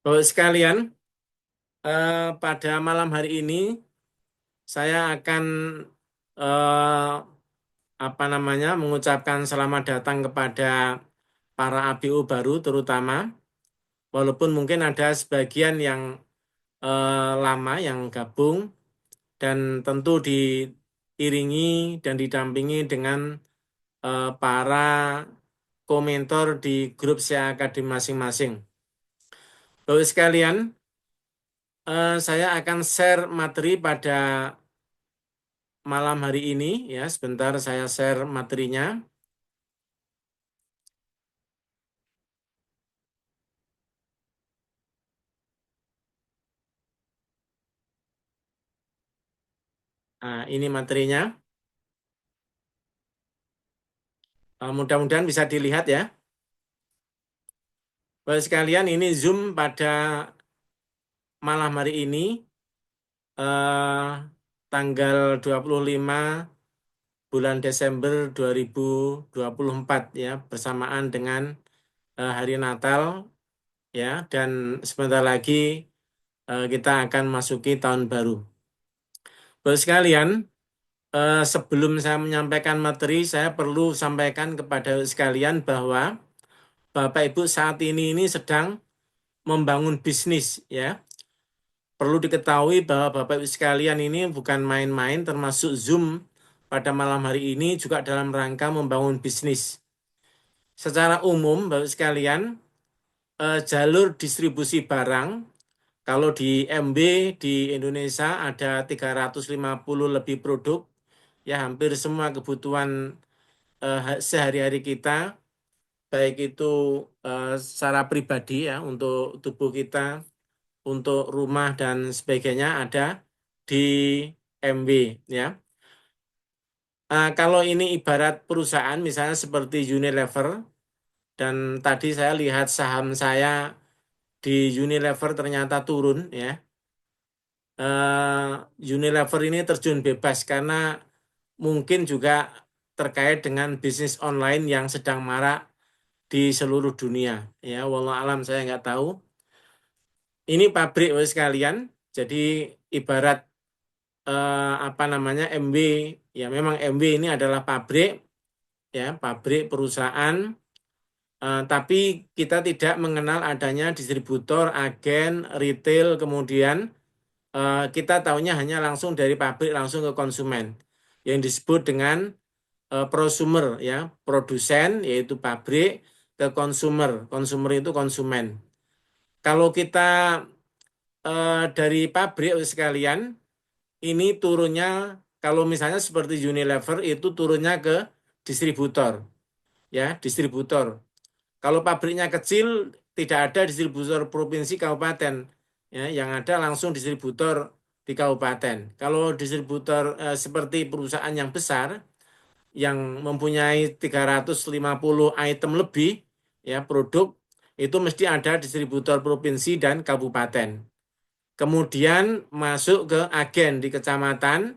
Bapak sekalian, pada malam hari ini saya akan mengucapkan selamat datang kepada para ABO baru terutama, walaupun mungkin ada sebagian yang lama yang gabung dan tentu diiringi dan didampingi dengan para komentor di grup SEA Akademi masing-masing. Bapak sekalian, saya akan share materi pada malam hari ini ya. Sebentar saya share materinya. Nah, ini materinya. Mudah-mudahan bisa dilihat ya. Bapak sekalian, ini Zoom pada malam hari ini eh, tanggal 25 bulan Desember 2024 ya, bersamaan dengan hari Natal ya, dan sebentar lagi kita akan masuki tahun baru. Bapak sekalian, sebelum saya menyampaikan materi, saya perlu sampaikan kepada sekalian bahwa Bapak Ibu saat ini sedang membangun bisnis ya. Perlu diketahui bahwa Bapak Ibu sekalian ini bukan main-main, termasuk Zoom pada malam hari ini juga dalam rangka membangun bisnis. Secara umum Bapak sekalian, jalur distribusi barang kalau di MB di Indonesia ada 350 lebih produk ya, hampir semua kebutuhan sehari-hari kita, baik itu secara pribadi ya untuk tubuh kita, untuk rumah dan sebagainya ada di MB ya. Kalau ini ibarat perusahaan misalnya seperti Unilever, dan tadi saya lihat saham saya di Unilever ternyata turun ya. Unilever ini terjun bebas karena mungkin juga terkait dengan bisnis online yang sedang marak di seluruh dunia ya. Wallahu alam, saya nggak tahu. Ini pabrik Bapak sekalian, jadi ibarat MB ya, memang MB ini adalah pabrik ya, pabrik perusahaan, tapi kita tidak mengenal adanya distributor, agen, retail, kemudian kita tahunya hanya langsung dari pabrik langsung ke konsumen yang disebut dengan prosumer ya, produsen yaitu pabrik, ke konsumer, konsumer itu konsumen. Kalau kita dari pabrik sekalian, ini turunnya kalau misalnya seperti Unilever itu turunnya ke distributor ya, distributor. Kalau pabriknya kecil tidak ada distributor provinsi kabupaten ya, yang ada langsung distributor di kabupaten. Kalau distributor seperti perusahaan yang besar yang mempunyai 350 item lebih ya produk, itu mesti ada distributor provinsi dan kabupaten. Kemudian masuk ke agen di kecamatan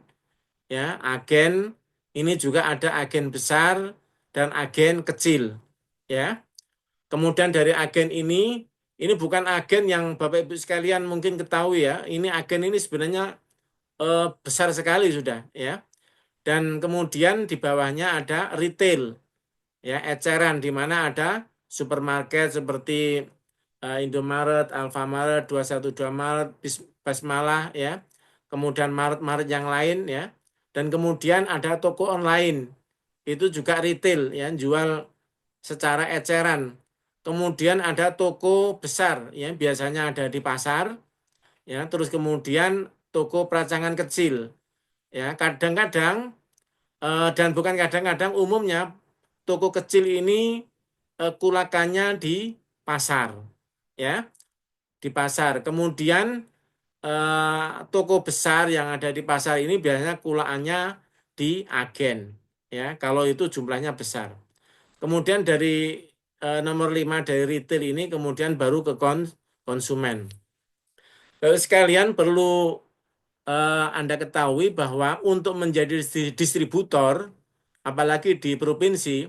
ya, agen ini juga ada agen besar dan agen kecil ya. Kemudian dari agen ini bukan agen yang Bapak Ibu sekalian mungkin ketahui ya. Ini agen ini sebenarnya besar sekali sudah ya. Dan kemudian di bawahnya ada retail ya, eceran di mana ada supermarket seperti Indomaret, Alfamaret, 212 Maret, Basmalah ya. Kemudian Maret-Maret yang lain ya. Dan kemudian ada toko online. Itu juga retail ya, jual secara eceran. Kemudian ada toko besar ya, biasanya ada di pasar ya, terus kemudian toko peracangan kecil ya. Kadang-kadang dan bukan kadang-kadang, umumnya toko kecil ini kulakannya di pasar ya, di pasar. Kemudian toko besar yang ada di pasar ini biasanya kulaannya di agen ya, kalau itu jumlahnya besar. Kemudian dari nomor 5 dari retail ini kemudian baru ke konsumen. Sekalian perlu Anda ketahui bahwa untuk menjadi distributor, apalagi di provinsi,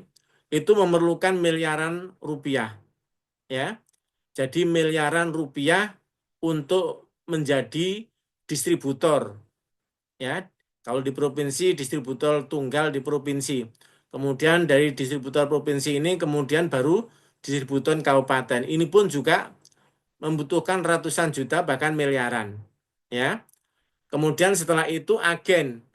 itu memerlukan miliaran rupiah. Ya, Jadi miliaran rupiah untuk menjadi distributor, ya. Kalau di provinsi, distributor tunggal di provinsi. Kemudian dari distributor provinsi ini kemudian baru distributor kabupaten. Ini pun juga membutuhkan ratusan juta bahkan miliaran, ya. Kemudian setelah itu agen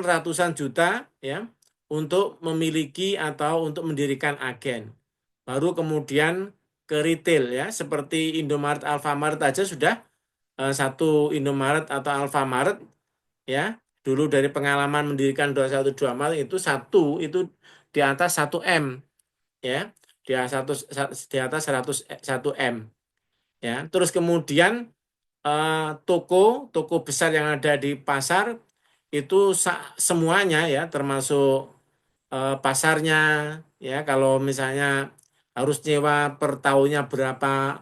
ratusan juta, ya, untuk memiliki atau untuk mendirikan agen. Baru kemudian ke retail, ya, seperti Indomaret, Alfamart aja sudah satu Indomaret atau Alfamart, ya. Dulu dari pengalaman mendirikan 212 Mart itu itu di atas 1 M, ya. Di atas 101 M, ya. Terus kemudian toko besar yang ada di pasar itu semuanya, ya, termasuk pasarnya, ya, kalau misalnya harus nyewa per tahunnya berapa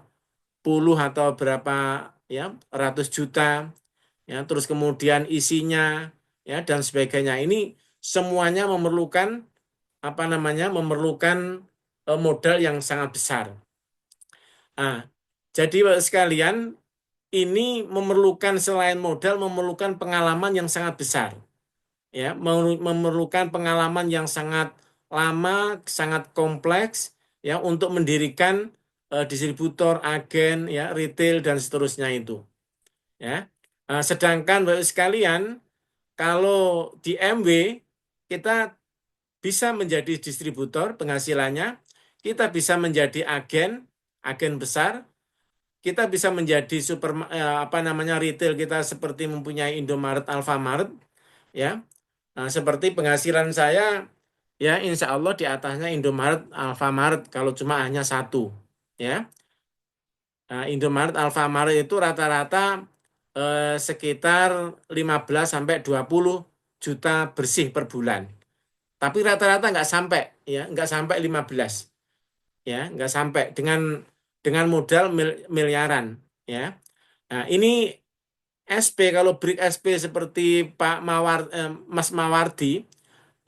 puluh atau berapa, ya, ratus juta, ya, terus kemudian isinya, ya, dan sebagainya. Ini semuanya memerlukan apa namanya, memerlukan modal yang sangat besar. Nah, jadi Bapak sekalian, ini memerlukan selain modal, memerlukan pengalaman yang sangat besar, ya, memerlukan pengalaman yang sangat lama, sangat kompleks, ya, untuk mendirikan distributor, agen, ya, retail dan seterusnya itu, ya. Sedangkan Bapak sekalian, kalau di MW kita bisa menjadi distributor penghasilannya, kita bisa menjadi agen besar, kita bisa menjadi apa namanya, retail kita seperti mempunyai Indomaret, Alfamart, ya. Nah, seperti penghasilan saya, ya, insya Allah di atasnya Indomaret, Alfamart kalau cuma hanya satu, ya. Nah, Indomaret, Alfamart itu rata-rata sekitar 15 sampai 20 juta bersih per bulan. Tapi rata-rata nggak sampai, ya, nggak sampai 15, ya, nggak sampai dengan modal miliaran, ya. Nah, ini SP, kalau break SP seperti Mas Mawardi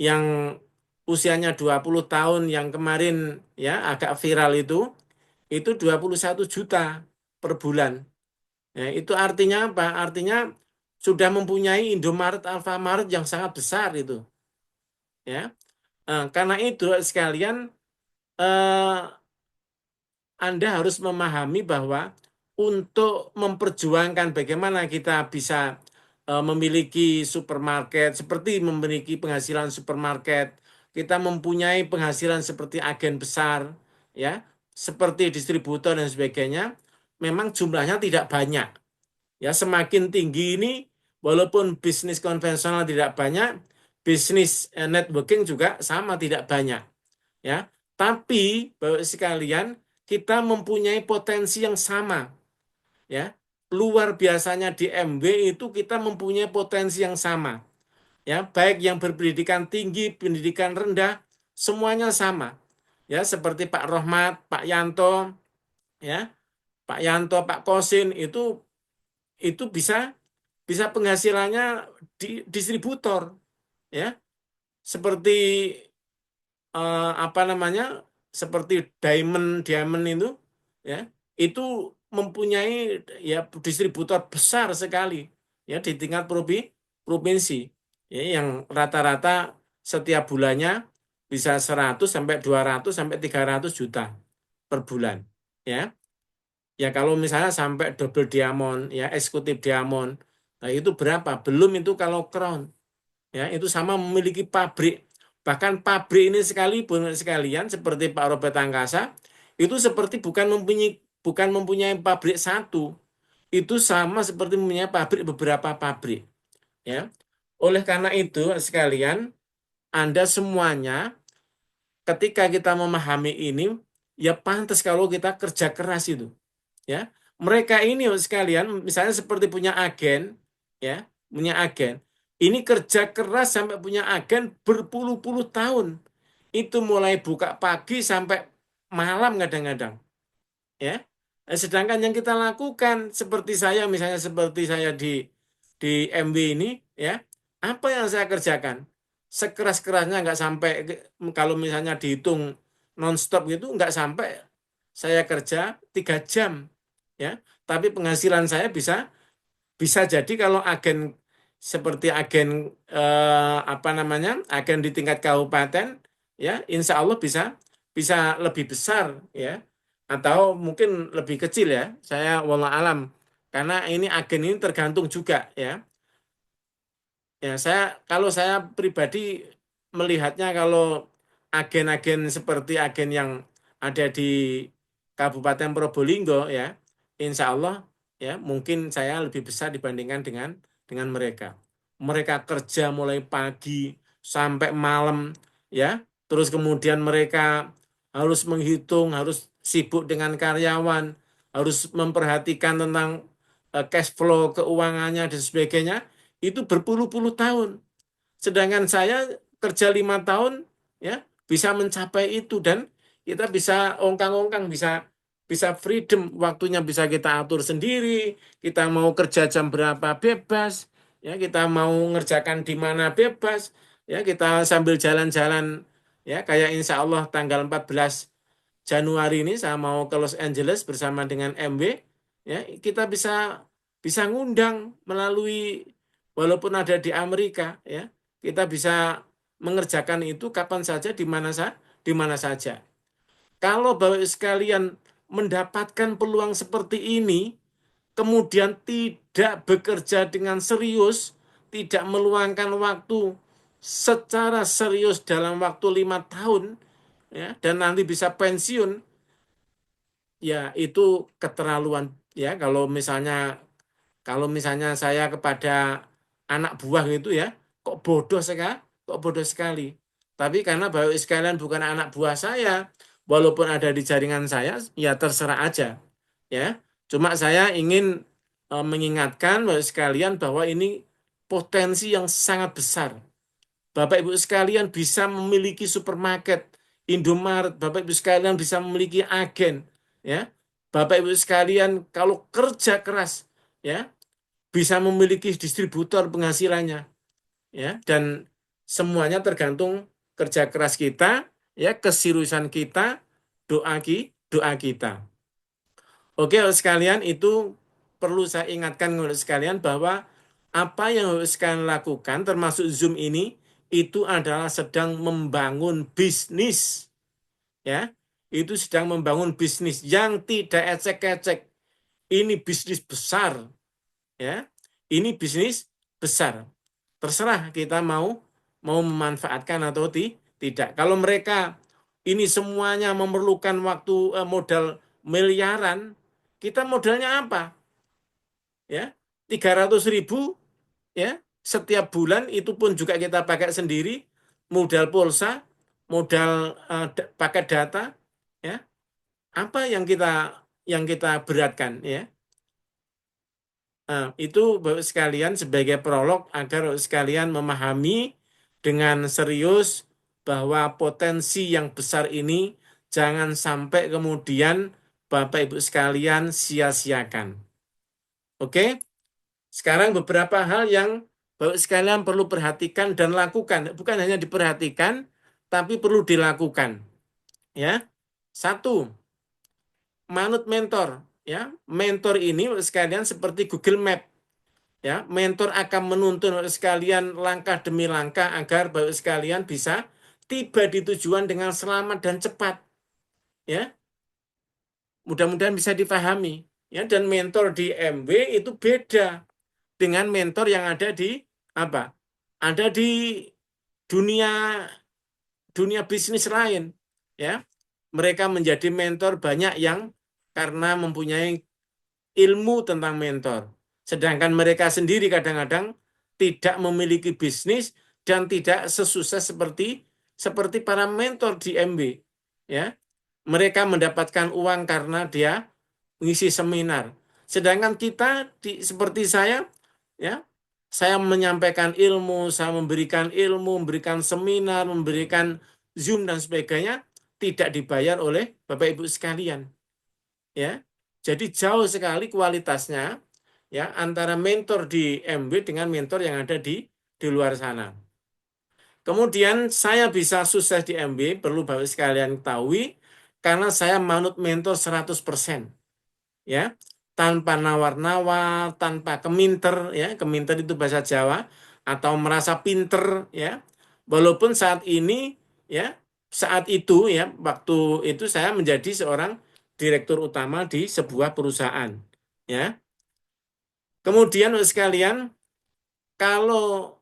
yang usianya 20 tahun yang kemarin, ya, agak viral itu 21 juta per bulan. Ya, itu artinya apa? Artinya sudah mempunyai Indomaret, Alfamart yang sangat besar itu, ya. Karena itu sekalian, eh, Anda harus memahami bahwa untuk memperjuangkan bagaimana kita bisa memiliki supermarket, seperti memiliki penghasilan supermarket, kita mempunyai penghasilan seperti agen besar, ya, seperti distributor dan sebagainya, memang jumlahnya tidak banyak. Ya, semakin tinggi ini, walaupun bisnis konvensional tidak banyak, bisnis networking juga sama tidak banyak, ya. Tapi Bapak sekalian, kita mempunyai potensi yang sama, ya. Luar biasanya di MW itu kita mempunyai potensi yang sama, ya. Baik yang berpendidikan tinggi, pendidikan rendah, semuanya sama, ya. Seperti Pak Rohmat, Pak Yanto, ya, Pak Yanto, Pak Kosin itu bisa penghasilannya di distributor, ya. Seperti apa namanya, seperti diamond diamond itu, ya, itu mempunyai, ya, distributor besar sekali, ya, di tingkat provinsi, ya, yang rata-rata setiap bulannya bisa 100 sampai 200 sampai 300 juta per bulan, ya. Ya, kalau misalnya sampai double diamond, ya, eksekutif diamond, nah itu berapa? Belum itu kalau crown, ya, itu sama memiliki pabrik. Bahkan pabrik ini sekalian seperti Pak Robert Angkasa itu seperti bukan mempunyai pabrik satu, itu sama seperti mempunyai beberapa pabrik, ya. Oleh karena itu sekalian, Anda semuanya ketika kita memahami ini, ya pantas kalau kita kerja keras itu, ya. Mereka ini sekalian misalnya seperti punya agen, ya, punya agen. Ini kerja keras sampai punya agen berpuluh-puluh tahun. Itu mulai buka pagi sampai malam kadang-kadang, ya. Sedangkan yang kita lakukan seperti saya, misalnya seperti saya di MW ini, ya, apa yang saya kerjakan? Sekeras-kerasnya nggak sampai, kalau misalnya dihitung nonstop gitu nggak sampai saya kerja 3 jam, ya. Tapi penghasilan saya bisa jadi kalau agen seperti agen apa namanya, agen di tingkat kabupaten, ya, insya Allah bisa bisa lebih besar, ya, atau mungkin lebih kecil, ya. Saya wallah alam, karena ini agen ini tergantung juga, ya. Ya, kalau saya pribadi melihatnya, kalau agen-agen seperti agen yang ada di Kabupaten Probolinggo, ya, insya Allah, ya, mungkin saya lebih besar dibandingkan dengan mereka. Mereka kerja mulai pagi sampai malam, ya, terus kemudian mereka harus menghitung, harus sibuk dengan karyawan, harus memperhatikan tentang cash flow keuangannya dan sebagainya, itu berpuluh-puluh tahun. Sedangkan saya kerja 5 tahun, ya, bisa mencapai itu, dan kita bisa ongkang-ongkang, bisa bisa freedom, waktunya bisa kita atur sendiri, kita mau kerja jam berapa bebas, ya, kita mau ngerjakan di mana bebas, ya, kita sambil jalan-jalan, ya, kayak insya Allah tanggal 14 Januari ini saya mau ke Los Angeles bersama dengan MW, ya, kita bisa bisa ngundang melalui, walaupun ada di Amerika, ya, kita bisa mengerjakan itu kapan saja, di mana saja. Kalau Bapak sekalian mendapatkan peluang seperti ini, kemudian tidak bekerja dengan serius, tidak meluangkan waktu secara serius dalam waktu 5 tahun, ya, dan nanti bisa pensiun, ya, itu keterlaluan, ya. Kalau misalnya saya kepada anak buah gitu, ya, kok bodoh sekali, kok bodoh sekali. Tapi karena Bapak sekalian bukan anak buah saya, walaupun ada di jaringan saya, ya terserah aja, ya. Cuma saya ingin mengingatkan Bapak sekalian bahwa ini potensi yang sangat besar. Bapak Ibu sekalian bisa memiliki supermarket, Indomaret, Bapak Ibu sekalian bisa memiliki agen, ya. Bapak Ibu sekalian kalau kerja keras, ya, bisa memiliki distributor penghasilannya, ya, dan semuanya tergantung kerja keras kita, ya, keseriusan kita, doa kita. Oke, Bapak sekalian, itu perlu saya ingatkan kepada sekalian bahwa apa yang harus sekalian lakukan termasuk Zoom ini itu adalah sedang membangun bisnis, ya. Itu sedang membangun bisnis yang tidak ecek-ecek. Ini bisnis besar, ya. Ini bisnis besar. Terserah kita mau mau memanfaatkan atau tidak. Kalau mereka ini semuanya memerlukan waktu modal miliaran, kita modalnya apa? Ya, 300.000, ya, setiap bulan, itu pun juga kita pakai sendiri, modal pulsa, modal paket data, ya. Apa yang kita beratkan, ya. Nah, itu Bapak sekalian sebagai prolog agar Bapak sekalian memahami dengan serius bahwa potensi yang besar ini jangan sampai kemudian Bapak Ibu sekalian sia-siakan. Oke? Sekarang beberapa hal yang Bapak sekalian perlu perhatikan dan lakukan, bukan hanya diperhatikan tapi perlu dilakukan, ya. Satu, manut mentor, ya. Mentor ini Bapak sekalian seperti Google Map. Ya, mentor akan menuntun Bapak sekalian langkah demi langkah agar Bapak sekalian bisa tiba di tujuan dengan selamat dan cepat. Ya, mudah-mudahan bisa dipahami. Ya, dan mentor di MW itu beda dengan mentor yang ada di apa? Ada di dunia dunia bisnis lain. Ya, mereka menjadi mentor banyak yang karena mempunyai ilmu tentang mentor. Sedangkan mereka sendiri kadang-kadang tidak memiliki bisnis dan tidak sesukses seperti para mentor di MB. Ya, mereka mendapatkan uang karena dia ngisi seminar. Sedangkan kita seperti saya, ya, saya menyampaikan ilmu, saya memberikan ilmu, memberikan seminar, memberikan Zoom dan sebagainya, tidak dibayar oleh Bapak Ibu sekalian, ya. Jadi jauh sekali kualitasnya, ya, antara mentor di MB dengan mentor yang ada di luar sana. Kemudian saya bisa sukses di MB, perlu Bapak sekalian ketahui karena saya manut mentor 100%. Ya, tanpa nawar-nawar, tanpa keminter, ya, keminter itu bahasa Jawa, atau merasa pinter, ya. Walaupun saat ini, ya, saat itu, ya, waktu itu saya menjadi seorang direktur utama di sebuah perusahaan, ya. Kemudian sekalian, kalau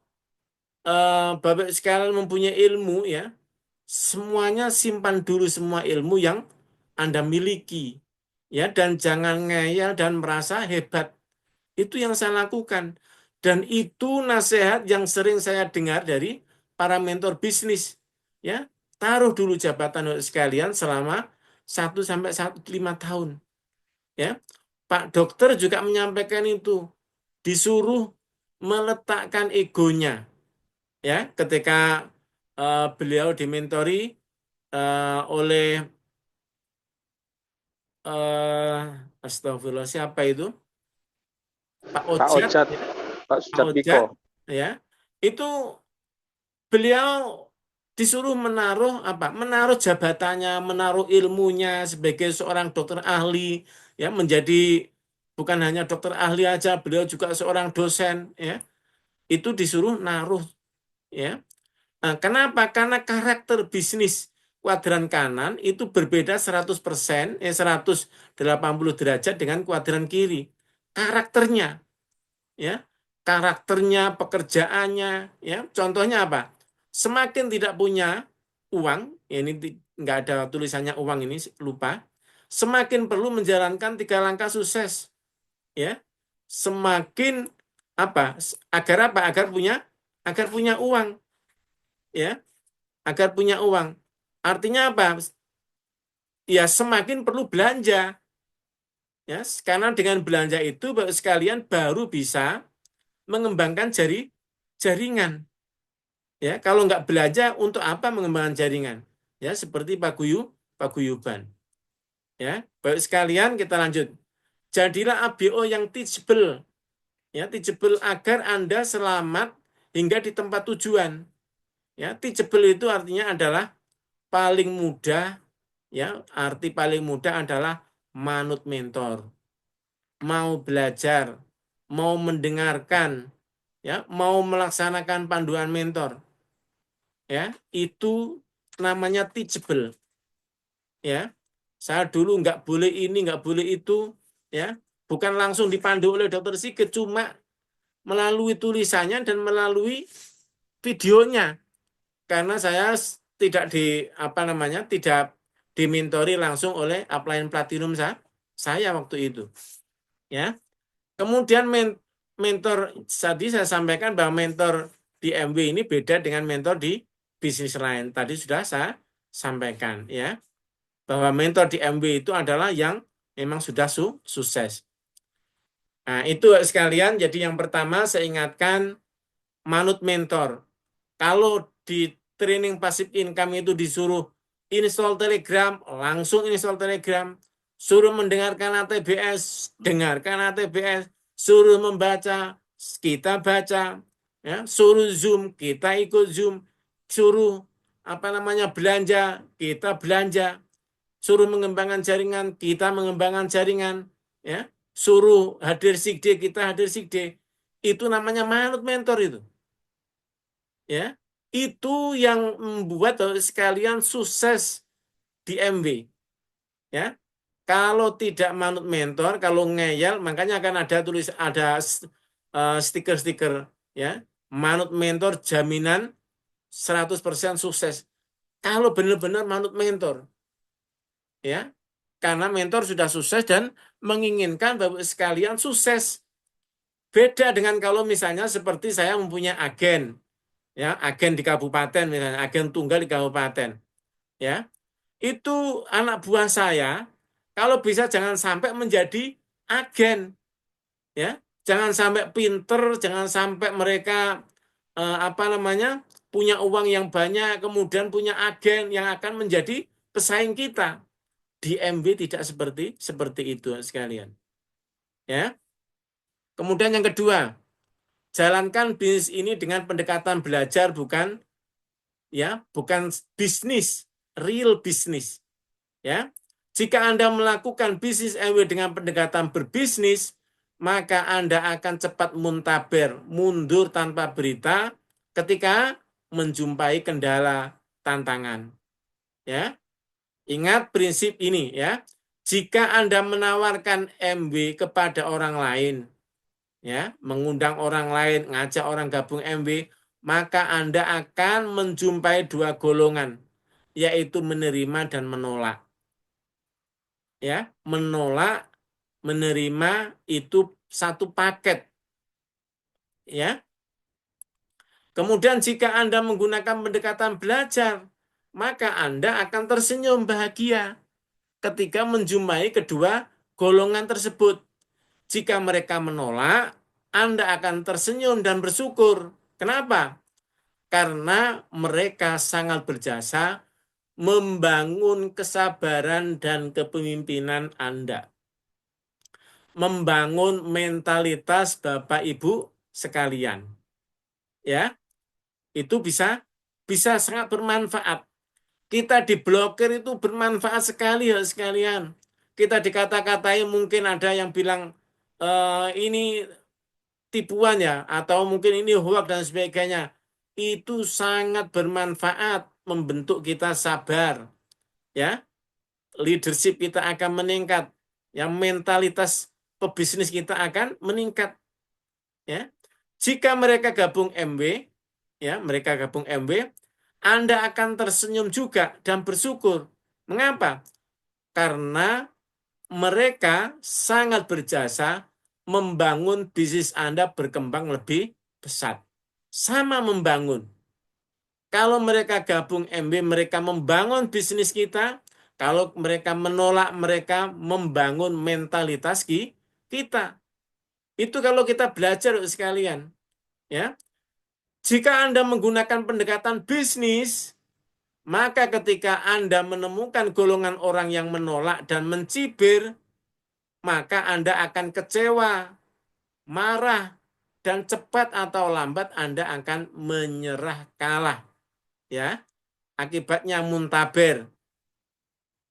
Bapak sekalian mempunyai ilmu, ya, semuanya simpan dulu semua ilmu yang Anda miliki, ya, dan jangan ngeyel dan merasa hebat. Itu yang saya lakukan. Dan itu nasihat yang sering saya dengar dari para mentor bisnis. Ya, taruh dulu jabatan sekalian selama 1 sampai 5 tahun. Ya, Pak Dokter juga menyampaikan itu. Disuruh meletakkan egonya. Ya, ketika beliau dimentori oleh astagfirullah, siapa itu? Pak Pak Ojat, Ojat, ya. Pak Pak Sujat Miko. Ojat, ya, itu beliau disuruh menaruh apa? Menaruh jabatannya, menaruh ilmunya sebagai seorang dokter ahli, ya, menjadi bukan hanya dokter ahli aja, beliau juga seorang dosen, ya. Itu disuruh naruh, ya. Nah, kenapa? Karena karakter bisnis kuadran kanan itu berbeda 100%, 180 derajat dengan kuadran kiri. Karakternya, ya, karakternya, pekerjaannya, ya. Contohnya apa? Semakin tidak punya uang, ya, ini nggak ada tulisannya uang ini, lupa. Semakin perlu menjalankan 3 langkah sukses, ya. Semakin apa? Agar apa? Agar punya uang, ya. Agar punya uang. Artinya apa? Ya, semakin perlu belanja, ya. Karena dengan belanja itu sekalian baru bisa mengembangkan jaringan. Ya, kalau nggak belanja, untuk apa mengembangkan jaringan? Ya, seperti paguyuban. Ya, baik sekalian, kita lanjut. Jadilah ABO yang teachable, ya, teachable agar Anda selamat hingga di tempat tujuan. Ya, teachable itu artinya adalah paling mudah, ya, arti paling mudah adalah manut mentor, mau belajar, mau mendengarkan, ya, mau melaksanakan panduan mentor. Ya, itu namanya teachable. Ya, saya dulu nggak boleh ini, nggak boleh itu, ya, bukan langsung dipandu oleh dokter Sigit, cuma melalui tulisannya dan melalui videonya, karena saya tidak apa namanya, tidak dimentori langsung oleh upline platinum saya waktu itu. Ya, kemudian mentor tadi saya sampaikan bahwa mentor di MW ini beda dengan mentor di bisnis lain. Tadi sudah saya sampaikan, ya, bahwa mentor di MW itu adalah yang memang sudah sukses. Nah, itu sekalian. Jadi yang pertama saya ingatkan, manut mentor. Kalau di training passive income itu disuruh install Telegram, langsung install Telegram. Suruh mendengarkan ATBS, dengarkan ATBS. Suruh membaca, kita baca. Ya, suruh Zoom, kita ikut Zoom. Suruh apa namanya belanja, kita belanja. Suruh mengembangkan jaringan, kita mengembangkan jaringan. Ya, suruh hadir sikde, kita hadir sikde. Itu namanya manut mentor itu. Ya, itu yang membuat sekalian sukses di MW. Ya, kalau tidak manut mentor, kalau ngeyel, makanya akan ada ada stiker-stiker, ya, manut mentor jaminan 100% sukses. Kalau benar-benar manut mentor, ya, karena mentor sudah sukses dan menginginkan Bapak sekalian sukses. Beda dengan kalau misalnya seperti saya mempunyai agen, ya, agen di kabupaten, misalnya agen tunggal di kabupaten, ya, itu anak buah saya kalau bisa jangan sampai menjadi agen, ya, jangan sampai pinter, jangan sampai mereka apa namanya, punya uang yang banyak kemudian punya agen yang akan menjadi pesaing kita. Di MB tidak seperti itu sekalian, ya. Kemudian yang kedua, jalankan bisnis ini dengan pendekatan belajar, bukan, ya, bukan bisnis, real bisnis. Ya. Jika Anda melakukan bisnis MW dengan pendekatan berbisnis, maka Anda akan cepat muntaber, mundur tanpa berita ketika menjumpai kendala tantangan. Ya. Ingat prinsip ini ya. Jika Anda menawarkan MW kepada orang lain, ya, mengundang orang lain, ngajak orang gabung MW, maka Anda akan menjumpai dua golongan, yaitu menerima dan menolak. Ya, menolak, menerima itu satu paket, ya. Kemudian jika Anda menggunakan pendekatan belajar, maka Anda akan tersenyum bahagia ketika menjumpai kedua golongan tersebut. Jika mereka menolak, Anda akan tersenyum dan bersyukur. Kenapa? Karena mereka sangat berjasa membangun kesabaran dan kepemimpinan Anda. Membangun mentalitas Bapak Ibu sekalian. Ya, itu bisa sangat bermanfaat. Kita diblokir itu bermanfaat sekali ya sekalian. Kita dikata-katai mungkin ada yang bilang ini tipuan ya, atau mungkin ini hoax dan sebagainya. Itu sangat bermanfaat membentuk kita sabar. Ya, leadership kita akan meningkat. Yang mentalitas pebisnis kita akan meningkat. Ya, jika mereka gabung MW, ya mereka gabung MW, Anda akan tersenyum juga dan bersyukur. Mengapa? Karena mereka sangat berjasa membangun bisnis Anda berkembang lebih pesat. Sama membangun. Kalau mereka gabung MB, mereka membangun bisnis kita. Kalau mereka menolak, mereka membangun mentalitas kita. Itu kalau kita belajar sekalian. Ya, jika Anda menggunakan pendekatan bisnis, maka ketika Anda menemukan golongan orang yang menolak dan mencibir, maka Anda akan kecewa, marah, dan cepat atau lambat Anda akan menyerah kalah. Ya, akibatnya muntaber.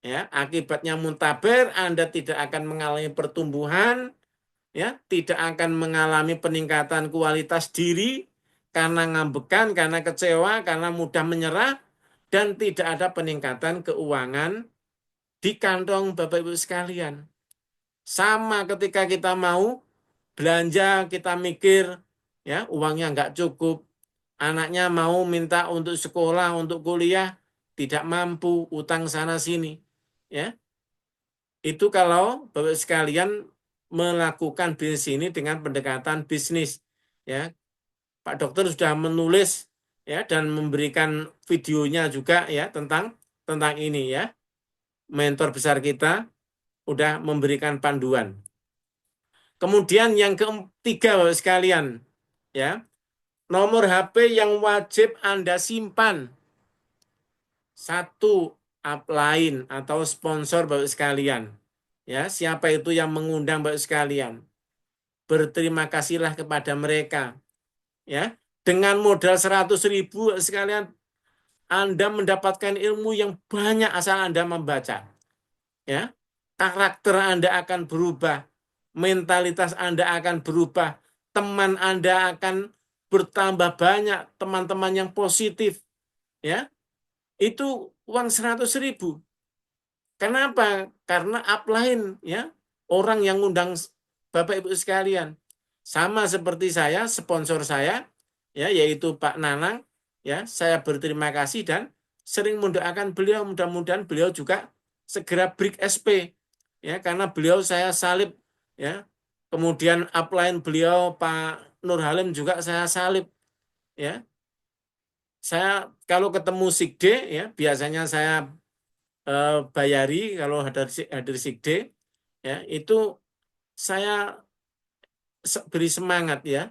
Ya, akibatnya muntaber, Anda tidak akan mengalami pertumbuhan, ya, tidak akan mengalami peningkatan kualitas diri karena ngambekan, karena kecewa, karena mudah menyerah, dan tidak ada peningkatan keuangan di kantong Bapak Ibu sekalian. Sama ketika kita mau belanja, kita mikir ya uangnya nggak cukup, anaknya mau minta untuk sekolah, untuk kuliah, tidak mampu, utang sana sini. Ya, itu kalau Bapak sekalian melakukan bisnis ini dengan pendekatan bisnis. Ya, Pak Dokter sudah menulis ya dan memberikan videonya juga ya tentang ini ya. Mentor besar kita udah memberikan panduan. Kemudian yang ketiga Bapak sekalian, ya, nomor HP yang wajib Anda simpan. Satu upline atau sponsor Bapak sekalian. Ya, siapa itu yang mengundang Bapak sekalian? Berterima kasihlah kepada mereka. Ya, dengan modal 100.000 Bapak sekalian, Anda mendapatkan ilmu yang banyak asal Anda membaca. Ya, karakter Anda akan berubah, mentalitas Anda akan berubah, teman Anda akan bertambah banyak, teman-teman yang positif. Ya, itu uang 100.000. Kenapa? Karena upline ya, orang yang ngundang Bapak Ibu sekalian. Sama seperti saya, sponsor saya ya yaitu Pak Nanang ya, saya berterima kasih dan sering mendoakan beliau, mudah-mudahan beliau juga segera break SP ya, karena beliau saya salib ya. Kemudian upline beliau Pak Nur Halim juga saya salib ya. Saya kalau ketemu Sikde ya biasanya saya bayari kalau hadir Sikde ya itu saya beri semangat ya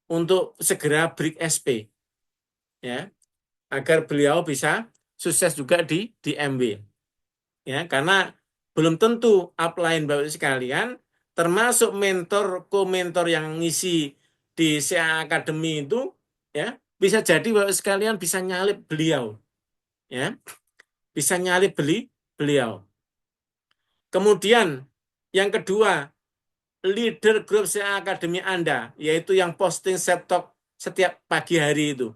untuk segera break SP ya agar beliau bisa sukses juga di MW ya, karena belum tentu upline Bapak sekalian termasuk mentor komentor yang ngisi di CA Academy itu ya bisa jadi Bapak sekalian bisa nyalip beliau ya, bisa nyalip beliau. Kemudian yang kedua, leader grup CA Academy Anda, yaitu yang posting setiap pagi hari itu.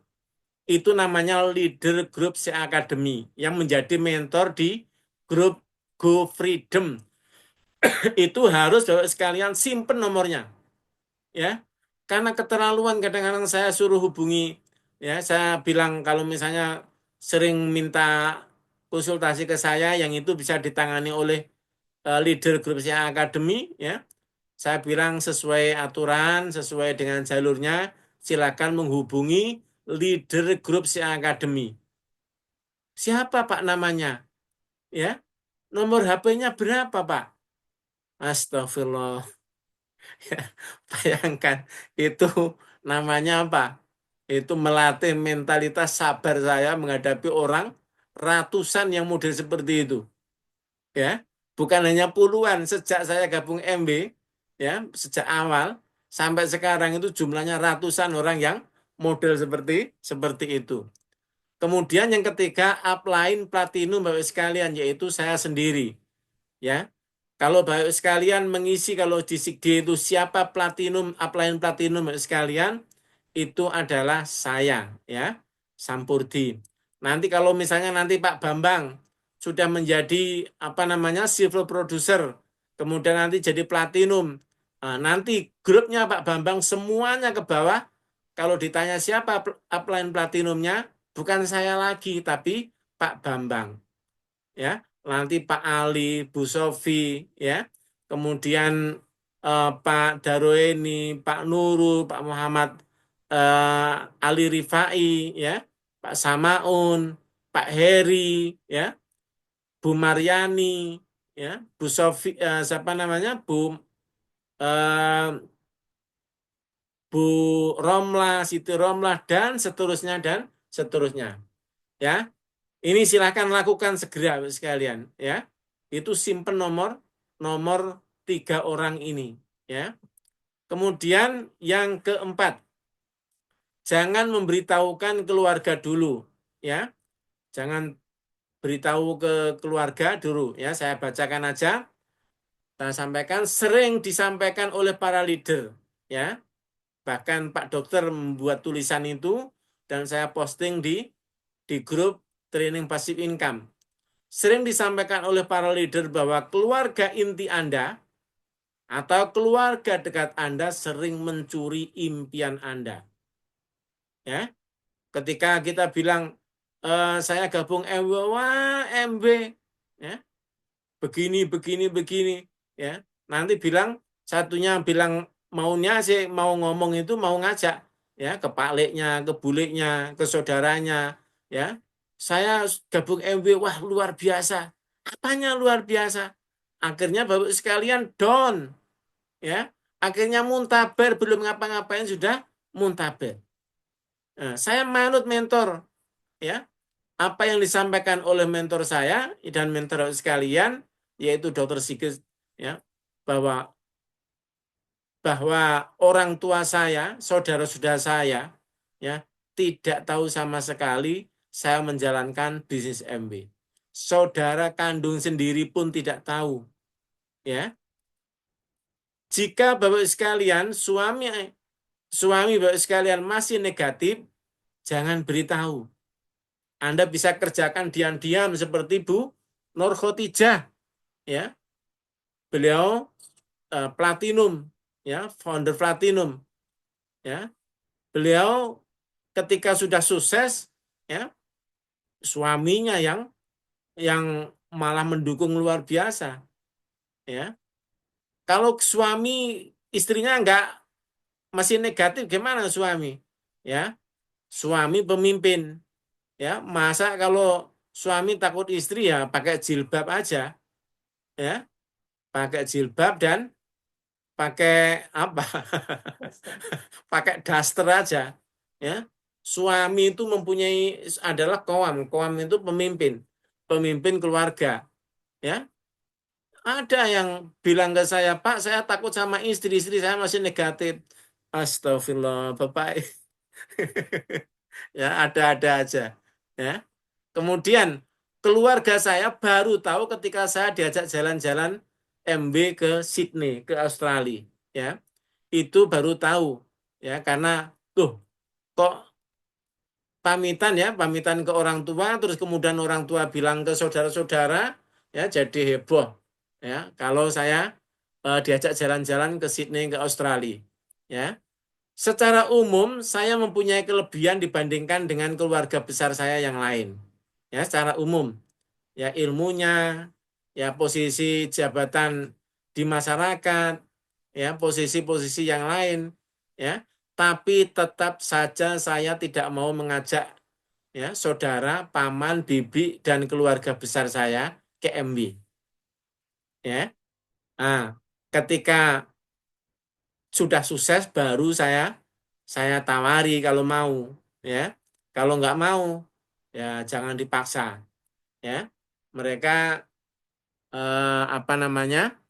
Itu namanya leader grup CA Academy yang menjadi mentor di grup Go Freedom. Itu harus Bapak sekalian simpen nomornya, ya. Karena keterlaluan kadang-kadang saya suruh hubungi, ya, saya bilang kalau misalnya sering minta konsultasi ke saya yang itu bisa ditangani oleh leader grup CA Academy, ya. Saya bilang sesuai aturan, sesuai dengan jalurnya, silakan menghubungi leader grup CA Academy. Siapa Pak namanya? Ya, nomor HP-nya berapa Pak? Astagfirullah. Ya, bayangkan itu namanya apa? Itu melatih mentalitas sabar saya menghadapi orang ratusan yang model seperti itu. Ya, bukan hanya puluhan sejak saya gabung MB, ya, sejak awal sampai sekarang itu jumlahnya ratusan orang yang model seperti seperti itu. Kemudian yang ketiga, upline platinum Bapak sekalian, yaitu saya sendiri. Ya, kalau Bapak sekalian mengisi kalau di SIGD itu siapa platinum, upline platinum Bapak sekalian, itu adalah saya, ya, Sampurdi. Nanti kalau misalnya nanti Pak Bambang sudah menjadi apa namanya civil producer, kemudian nanti jadi platinum, nanti grupnya Pak Bambang semuanya ke bawah. Kalau ditanya siapa upline platinumnya, bukan saya lagi, tapi Pak Bambang, ya. Nanti Pak Ali, Bu Sofi, ya. Kemudian Pak Daroeni, Pak Nurul, Pak Muhammad Ali Rifai, ya. Pak Samaun, Pak Heri, ya. Bu Maryani, ya. Bu Sofi, siapa namanya? Eh, Bu Romlah, Siti Romlah, dan seterusnya dan seterusnya. Ya, ini silahkan lakukan segera sekalian. Ya, itu simpen nomor nomor 3 orang ini. Ya, kemudian yang keempat, jangan memberitahukan keluarga dulu. Ya, jangan beritahu ke keluarga dulu. Ya, saya bacakan aja. Saya sampaikan sering disampaikan oleh para leader. Ya, bahkan Pak Dokter membuat tulisan itu dan saya posting di grup training passive income. Sering disampaikan oleh para leader bahwa keluarga inti Anda atau keluarga dekat Anda sering mencuri impian Anda. Ya, ketika kita bilang saya gabung MB, wah MB, ya, begini, ya. Nanti bilang satunya bilang maunya sih mau ngomong itu mau ngajak, ya, ke Pak Leknya, ke Buleknya, ke saudaranya, ya. Saya gabung MW, wah luar biasa. Apanya luar biasa? Akhirnya Bapak sekalian down, ya. Akhirnya muntaber, belum ngapa-ngapain sudah muntaber. Nah, saya manut mentor, ya. Apa yang disampaikan oleh mentor saya dan mentor sekalian, yaitu Dr. Sigit, ya, bahwa bahwa orang tua saya, saudara-saudara saya, ya, tidak tahu sama sekali saya menjalankan bisnis MB. Saudara kandung sendiri pun tidak tahu, ya. Jika Bapak sekalian, suami Bapak sekalian masih negatif, jangan beritahu. Anda bisa kerjakan diam-diam seperti Bu Nur Khotijah, ya. Beliau platinum, ya, founder platinum, ya. Beliau ketika sudah sukses, ya, suaminya yang malah mendukung luar biasa, ya. Kalau suami istrinya enggak masih negatif, gimana suami? Ya, suami pemimpin, ya. Masa kalau suami takut istri ya pakai jilbab aja, ya, pakai jilbab dan pakai apa? Pakai daster aja, ya. Suami itu mempunyai adalah koam itu pemimpin, pemimpin keluarga, ya. Ada yang bilang ke saya, Pak, saya takut sama istri saya masih negatif. Astagfirullah, Bapak. Ya, ada-ada aja, ya. Kemudian keluarga saya baru tahu ketika saya diajak jalan-jalan MB ke Sydney, ke Australia, ya. Itu baru tahu, ya, karena tuh kok pamitan ke orang tua, terus kemudian orang tua bilang ke saudara-saudara, ya, jadi heboh, ya, kalau saya diajak jalan-jalan ke Sydney, ke Australia, ya. Secara umum saya mempunyai kelebihan dibandingkan dengan keluarga besar saya yang lain, ya, secara umum, ya, ilmunya, ya, posisi jabatan di masyarakat, ya, posisi-posisi yang lain, ya, tapi tetap saja saya tidak mau mengajak, ya, saudara, paman, bibi, dan keluarga besar saya ke MB, ya. Nah, ketika sudah sukses baru saya tawari kalau mau, ya. Kalau nggak mau, ya jangan dipaksa, ya. Mereka apa namanya,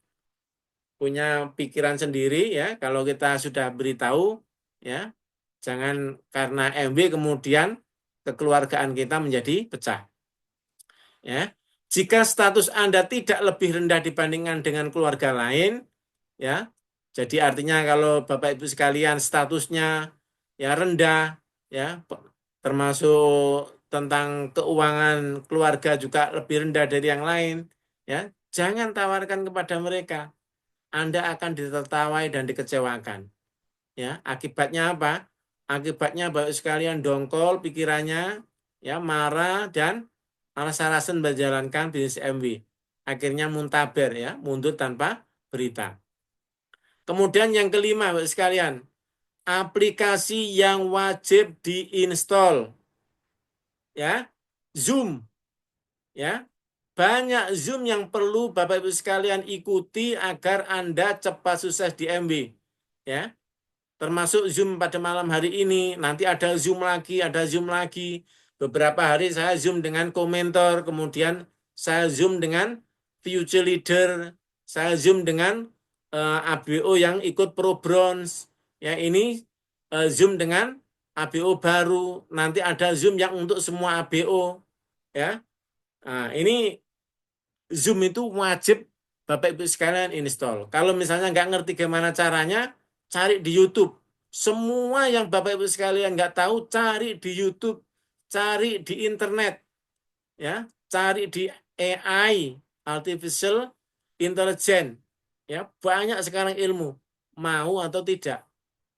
punya pikiran sendiri, ya. Kalau kita sudah beritahu, ya, jangan karena MB kemudian kekeluargaan kita menjadi pecah. Ya. Jika status Anda tidak lebih rendah dibandingkan dengan keluarga lain, ya, jadi artinya kalau Bapak Ibu sekalian statusnya ya rendah, ya, termasuk tentang keuangan keluarga juga lebih rendah dari yang lain, ya, jangan tawarkan kepada mereka. Anda akan ditertawai dan dikecewakan. Ya, akibatnya apa? Akibatnya Bapak sekalian dongkol pikirannya, ya, marah dan alas-alasan menjalankan bisnis MW. Akhirnya muntaber, ya, mundur tanpa berita. Kemudian yang kelima Bapak sekalian, aplikasi yang wajib diinstal, ya, Zoom, ya. Banyak Zoom yang perlu Bapak Ibu sekalian ikuti agar Anda cepat sukses di MW, ya. Termasuk Zoom pada malam hari ini, nanti ada Zoom lagi, ada Zoom lagi. Beberapa hari saya Zoom dengan komentor, kemudian saya Zoom dengan future leader, saya Zoom dengan ABO yang ikut Pro Bronze. Ya, ini Zoom dengan ABO baru, nanti ada Zoom yang untuk semua ABO. Ya, nah, ini Zoom itu wajib Bapak Ibu sekalian install. Kalau misalnya nggak ngerti gimana caranya, cari di YouTube. Semua yang Bapak Ibu sekalian nggak tahu, cari di YouTube, cari di internet, ya, cari di AI, artificial intelligence, ya, banyak sekarang ilmu. Mau atau tidak?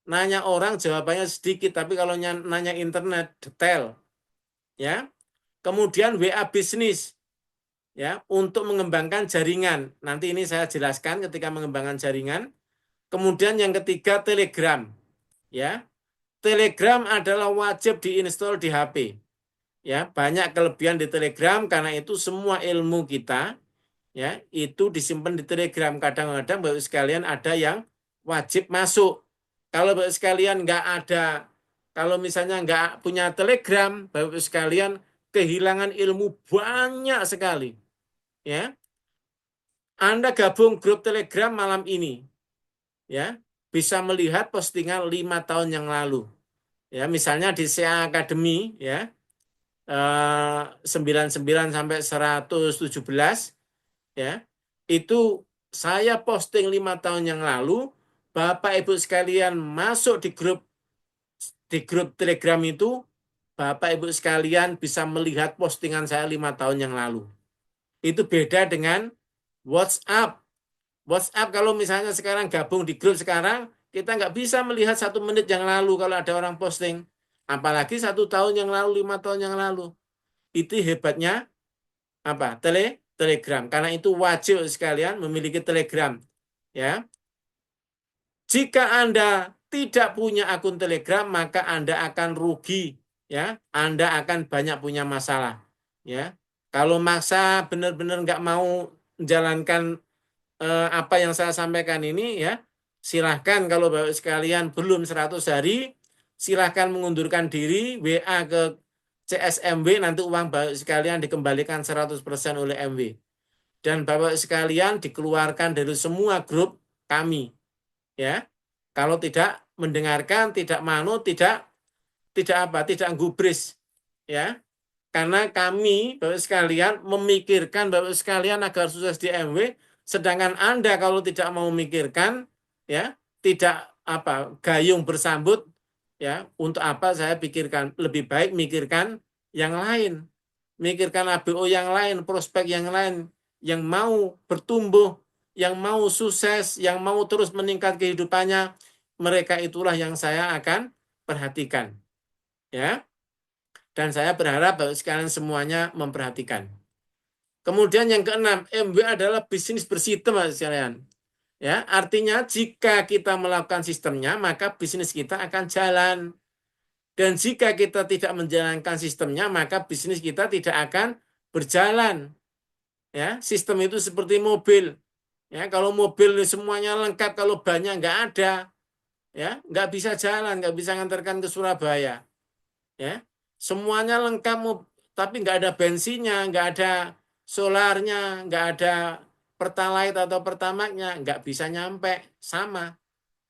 Nanya orang jawabannya sedikit, tapi kalau nanya internet detail, ya. Kemudian WA bisnis, ya, untuk mengembangkan jaringan. Nanti ini saya jelaskan ketika mengembangkan jaringan. Kemudian yang ketiga Telegram, ya. Telegram adalah wajib diinstal di HP. Ya, banyak kelebihan di Telegram karena itu semua ilmu kita, ya, itu disimpan di Telegram. Kadang-kadang Bapak sekalian ada yang wajib masuk. Kalau Bapak sekalian nggak ada, kalau misalnya nggak punya Telegram, Bapak sekalian kehilangan ilmu banyak sekali. Ya, Anda gabung grup Telegram malam ini, ya, bisa melihat postingan 5 tahun yang lalu. Ya, misalnya di CA Academy, ya, 99 sampai 117, ya, itu saya posting 5 tahun yang lalu. Bapak Ibu sekalian masuk di grup Telegram itu, Bapak Ibu sekalian bisa melihat postingan saya 5 tahun yang lalu. Itu beda dengan WhatsApp. WhatsApp kalau misalnya sekarang gabung di grup sekarang, kita nggak bisa melihat 1 menit yang lalu kalau ada orang posting. Apalagi 1 tahun yang lalu, 5 tahun yang lalu. Itu hebatnya apa? Telegram. Karena itu wajib sekalian memiliki Telegram. Ya. Jika Anda tidak punya akun Telegram, maka Anda akan rugi. Ya. Anda akan banyak punya masalah. Ya. Kalau maksa benar-benar nggak mau menjalankan apa yang saya sampaikan ini, ya, silahkan kalau Bapak sekalian belum 100 hari, silahkan mengundurkan diri, WA ke CSMW, nanti uang Bapak sekalian dikembalikan 100% oleh MW. Dan Bapak sekalian dikeluarkan dari semua grup kami. Ya, kalau tidak mendengarkan, tidak mau, tidak gubris. Ya, karena kami Bapak sekalian memikirkan Bapak sekalian agar sukses di MW Sedangkan Anda kalau tidak mau memikirkan, ya, tidak apa gayung bersambut, ya, untuk apa saya pikirkan? Lebih baik mikirkan yang lain, mikirkan ABO yang lain, prospek yang lain, yang mau bertumbuh, yang mau sukses, yang mau terus meningkat kehidupannya, mereka itulah yang saya akan perhatikan, ya. Dan saya berharap bahwa sekalian semuanya memperhatikan. Kemudian yang keenam, MW adalah bisnis bersistem, sekalian. Ya, artinya jika kita melakukan sistemnya, maka bisnis kita akan jalan. Dan jika kita tidak menjalankan sistemnya, maka bisnis kita tidak akan berjalan. Ya, sistem itu seperti mobil. Ya, kalau mobil semuanya lengkap, kalau bannya nggak ada, ya, nggak bisa jalan, nggak bisa ngantarkan ke Surabaya. Ya, semuanya lengkap, tapi nggak ada bensinnya, nggak ada solarnya, nggak ada pertalite atau pertamaxnya, nggak bisa nyampe. Sama.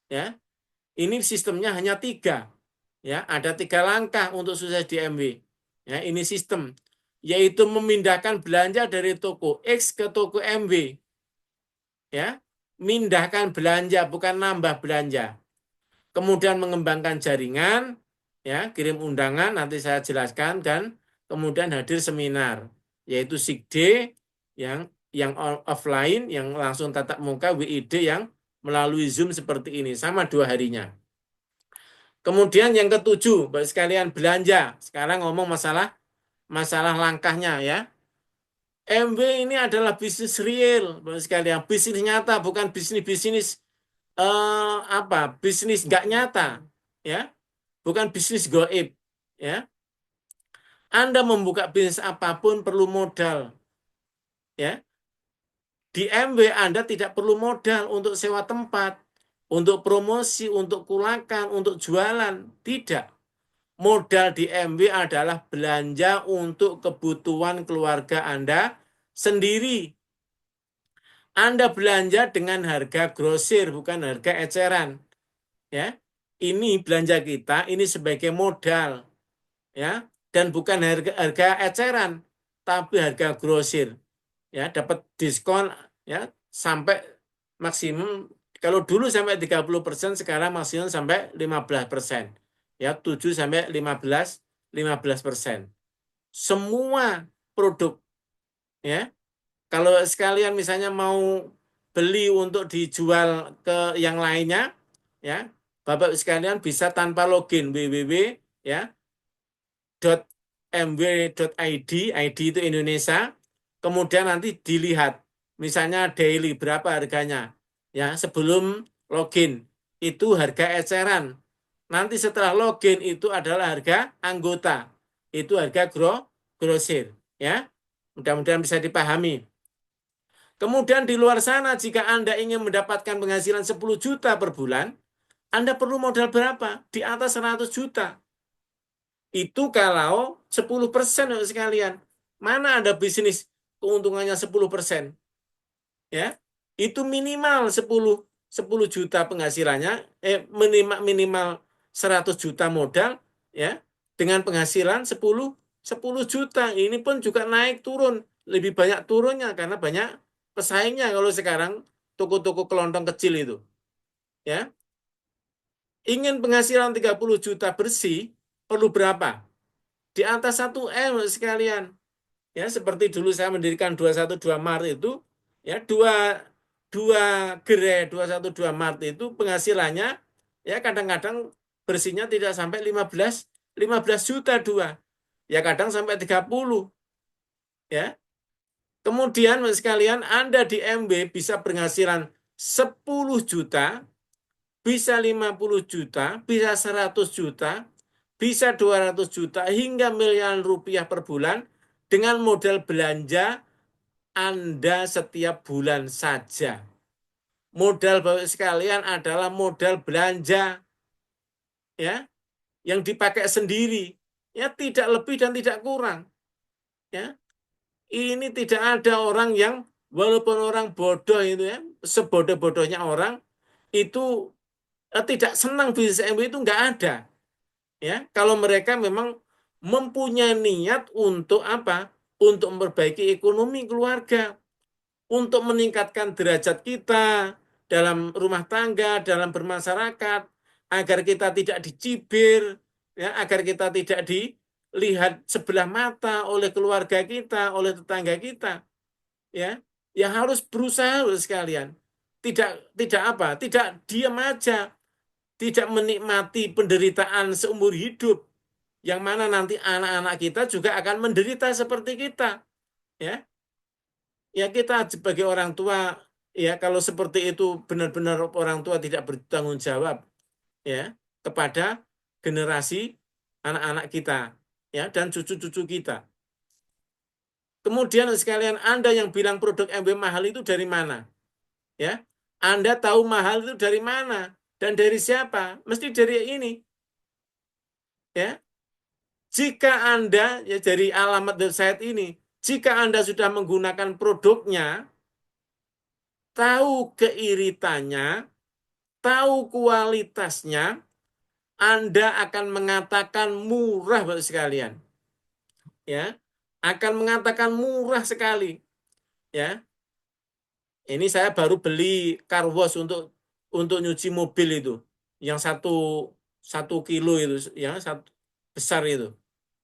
Ya, ini sistemnya hanya tiga. Ya, ada tiga langkah untuk sukses di MW. Ya, ini sistem, yaitu memindahkan belanja dari toko X ke toko MW. Ya, mindahkan belanja, bukan nambah belanja. Kemudian mengembangkan jaringan, ya, kirim undangan, nanti saya jelaskan, dan kemudian hadir seminar, yaitu SIGD yang offline, yang langsung tatap muka, WID yang melalui Zoom seperti ini, sama 2 harinya. Kemudian yang ketujuh, Bapak sekalian, belanja. Sekarang ngomong masalah langkahnya, ya. MW ini adalah bisnis real, Bapak sekalian, bisnis nyata, bukan bisnis-bisnis bisnis nggak nyata, ya, bukan bisnis goib, ya. Anda membuka bisnis apapun perlu modal, ya. Di MW Anda tidak perlu modal untuk sewa tempat, untuk promosi, untuk kulakan, untuk jualan, tidak. Modal di MW adalah belanja untuk kebutuhan keluarga Anda sendiri. Anda belanja dengan harga grosir, bukan harga eceran. Ya, ini belanja kita ini sebagai modal, ya, dan bukan harga eceran, tapi harga grosir. Ya, dapat diskon, ya, sampai maksimum, kalau dulu sampai 30%, sekarang maksimum sampai 15%. Ya, 7 sampai 15% semua produk, ya. Kalau sekalian misalnya mau beli untuk dijual ke yang lainnya, ya, Bapak sekalian bisa tanpa login www, ya, .mw.id, ID itu Indonesia, kemudian nanti dilihat, misalnya daily berapa harganya, ya, sebelum login itu harga eceran, nanti setelah login itu adalah harga anggota, itu harga grosir, ya, mudah-mudahan bisa dipahami. Kemudian di luar sana, jika Anda ingin mendapatkan penghasilan 10 juta per bulan, Anda perlu modal berapa? Di atas 100 juta. Itu kalau 10%, sekalian. Mana ada bisnis keuntungannya 10%? Ya, itu minimal 10 juta penghasilannya, minimal 100 juta modal, ya, dengan penghasilan 10 juta. Ini pun juga naik turun, lebih banyak turunnya karena banyak pesaingnya kalau sekarang toko-toko kelontong kecil itu, ya. Ingin penghasilan 30 juta bersih perlu berapa? Di atas 1 M, sekalian. Ya, seperti dulu saya mendirikan 212 Mart itu, ya, dua dua gerai 212 Mart itu penghasilannya, ya, kadang-kadang bersihnya tidak sampai 15 juta dua. Ya, kadang sampai 30, ya. Kemudian sekalian Anda di MB bisa penghasilan 10 juta, bisa 50 juta, bisa 100 juta, bisa 200 juta, hingga miliaran rupiah per bulan dengan modal belanja Anda setiap bulan saja. Modal Bapak sekalian adalah modal belanja, ya, yang dipakai sendiri, ya, tidak lebih dan tidak kurang, ya. Ini tidak ada orang yang walaupun orang bodoh itu, ya, sebodoh-bodohnya orang itu tidak senang bisnis MW itu nggak ada, ya. Kalau mereka memang mempunyai niat untuk apa? Untuk memperbaiki ekonomi keluarga. untuk meningkatkan derajat kita dalam rumah tangga, dalam bermasyarakat, agar kita tidak dicibir, ya, agar kita tidak dilihat sebelah mata oleh keluarga kita, oleh tetangga kita, ya, yang harus berusaha loh sekalian. Tidak apa? Tidak diam aja, tidak menikmati penderitaan seumur hidup, yang mana nanti anak-anak kita juga akan menderita seperti kita, ya. Ya kita sebagai orang tua, ya kalau seperti itu benar-benar orang tua tidak bertanggung jawab, ya, kepada generasi anak-anak kita, ya, dan cucu-cucu kita. Kemudian sekalian, Anda yang bilang produk MW mahal itu dari mana? Ya, Anda tahu mahal itu dari mana dan dari siapa? Mesti dari ini, ya. Jika Anda, ya, dari alamat website ini, jika Anda sudah menggunakan produknya, tahu keiritannya, tahu kualitasnya, Anda akan mengatakan murah, Bapak sekalian. Ya, akan mengatakan murah sekali. Ya, ini saya baru beli car wash untuk nyuci mobil itu, yang satu kilo itu, ya, satu besar itu.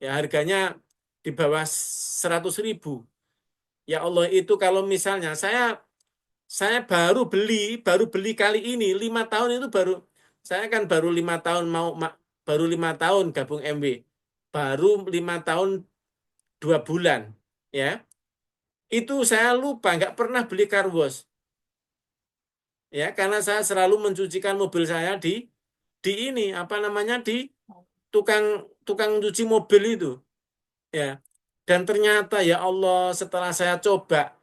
Ya, harganya di bawah 100.000. Ya Allah, itu kalau misalnya saya baru beli kali ini 5 tahun itu baru, saya kan baru 5 tahun baru 5 tahun gabung MW, baru 5 tahun 2 bulan, ya. Itu saya lupa nggak pernah beli car wash, ya, karena saya selalu mencucikan mobil saya di ini apa namanya, di tukang tukang cuci mobil itu, ya. Dan ternyata ya Allah, setelah saya coba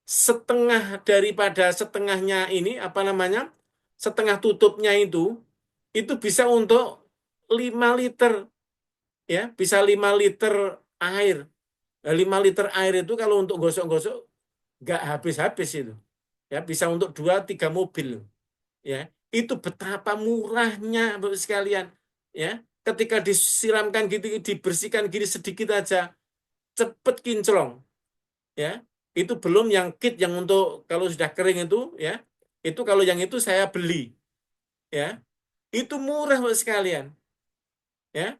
setengah daripada setengahnya ini apa namanya, setengah tutupnya itu bisa untuk 5 liter, ya, bisa 5 liter air. Nah, 5 liter air itu kalau untuk gosok-gosok nggak habis-habis itu, ya, bisa untuk 2-3 mobil, ya. Itu betapa murahnya, Bapak sekalian, ya, ketika disiramkan gitu, dibersihkan gini sedikit aja cepet kinclong, ya. Itu belum yang kit yang untuk kalau sudah kering itu, ya. Itu kalau yang itu saya beli, ya. Itu murah, Bapak sekalian, ya.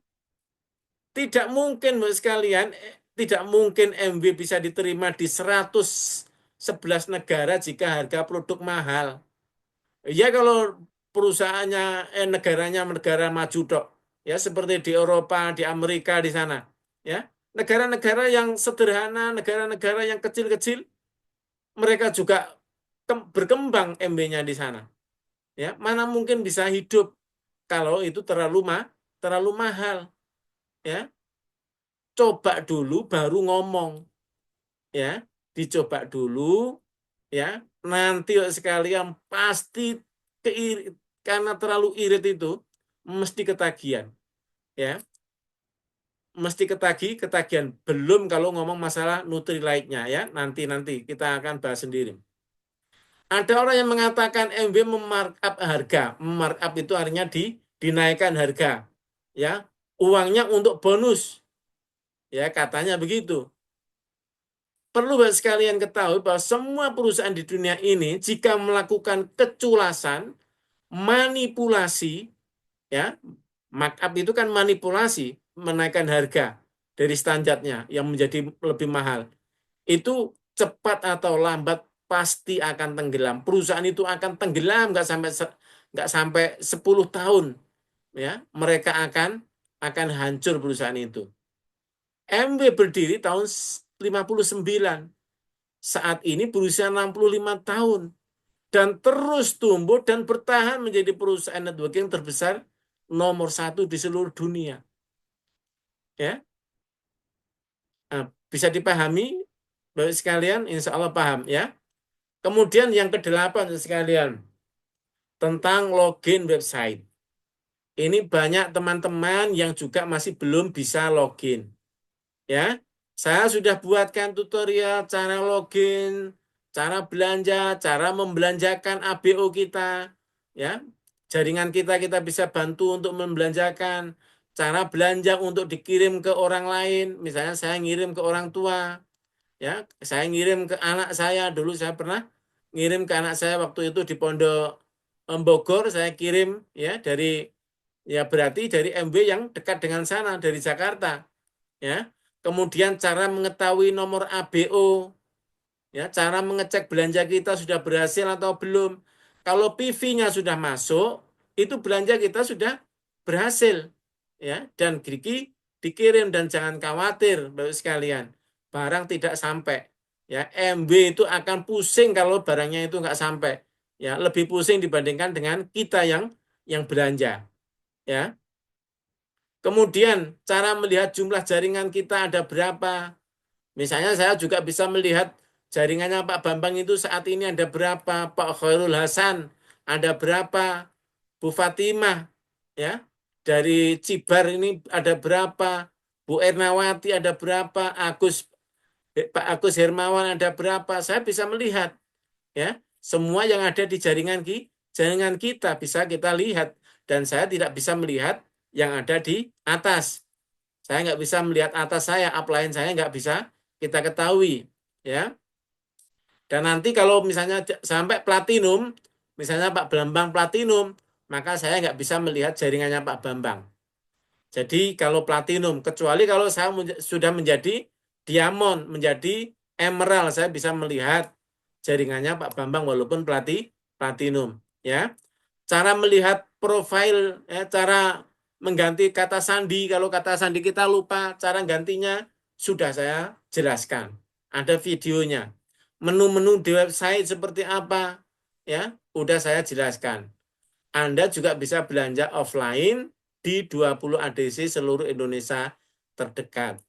Tidak mungkin, Bapak sekalian, tidak mungkin MW bisa diterima di 111 negara jika harga produk mahal. Ya kalau perusahaannya negaranya negara maju dok, ya, seperti di Eropa, di Amerika, di sana, ya. Negara-negara yang sederhana, negara-negara yang kecil-kecil, mereka juga berkembang MB-nya di sana. Ya, mana mungkin bisa hidup kalau itu terlalu mahal, ya. Coba dulu baru ngomong, ya. Dicoba dulu, ya. Nanti sekalian pasti keirit, karena terlalu irit itu mesti ketagihan, ya. Mesti ketagihan. Belum kalau ngomong masalah Nutrilite-nya, ya. Nanti kita akan bahas sendiri. Ada orang yang mengatakan MW memarkup harga. Memarkup itu artinya dinaikkan harga. Ya, uangnya untuk bonus. Ya, katanya begitu. Perlu sekalian ketahui bahwa semua perusahaan di dunia ini jika melakukan keculasan, manipulasi, ya, markup itu kan manipulasi, menaikkan harga dari standarnya yang menjadi lebih mahal. Itu cepat atau lambat pasti akan tenggelam. Perusahaan itu akan tenggelam nggak sampai 10 tahun, ya. Mereka akan hancur perusahaan itu. MW berdiri tahun 59. Saat ini berusia 65 tahun dan terus tumbuh dan bertahan menjadi perusahaan networking terbesar nomor 1 di seluruh dunia. Ya, nah, bisa dipahami, Bapak sekalian, insya Allah paham, ya. Kemudian yang kedelapan sekalian, tentang login website. Ini banyak teman-teman yang juga masih belum bisa login. Ya, saya sudah buatkan tutorial cara login, cara belanja, cara membelanjakan ABO kita. Ya, jaringan kita bisa bantu untuk membelanjakan. Cara belanja untuk dikirim ke orang lain, misalnya saya ngirim ke orang tua. Ya, saya ngirim ke anak saya dulu, saya pernah ngirim ke anak saya waktu itu di Pondok Bogor, saya kirim ya dari, ya berarti dari MW yang dekat dengan sana, dari Jakarta ya. Kemudian cara mengetahui nomor ABO, ya, cara mengecek belanja kita sudah berhasil atau belum. Kalau PV-nya sudah masuk, itu belanja kita sudah berhasil, ya. Dan Gigi dikirim, dan jangan khawatir, Bapak sekalian, barang tidak sampai. Ya, MB itu akan pusing kalau barangnya itu nggak sampai. Ya, lebih pusing dibandingkan dengan kita yang belanja. Ya. Kemudian cara melihat jumlah jaringan kita ada berapa. Misalnya saya juga bisa melihat jaringannya Pak Bambang itu saat ini ada berapa, Pak Khairul Hasan ada berapa, Bu Fatimah ya dari Cibar ini ada berapa, Bu Ernawati ada berapa, Pak Agus Hermawan ada berapa. Saya bisa melihat ya semua yang ada di jaringan kita bisa kita lihat, dan saya tidak bisa melihat yang ada di atas. Saya nggak bisa melihat atas saya, upline saya nggak bisa kita ketahui, ya. Dan nanti kalau misalnya sampai platinum, misalnya Pak Bambang platinum, maka saya nggak bisa melihat jaringannya Pak Bambang. Jadi kalau platinum, kecuali kalau saya sudah menjadi diamond, menjadi emerald, saya bisa melihat jaringannya Pak Bambang walaupun platinum, ya. Cara melihat profil, ya, cara mengganti kata sandi, kalau kata sandi kita lupa, cara gantinya sudah saya jelaskan. Ada videonya. Menu-menu di website seperti apa, ya, udah saya jelaskan. Anda juga bisa belanja offline di 20 ADC seluruh Indonesia terdekat.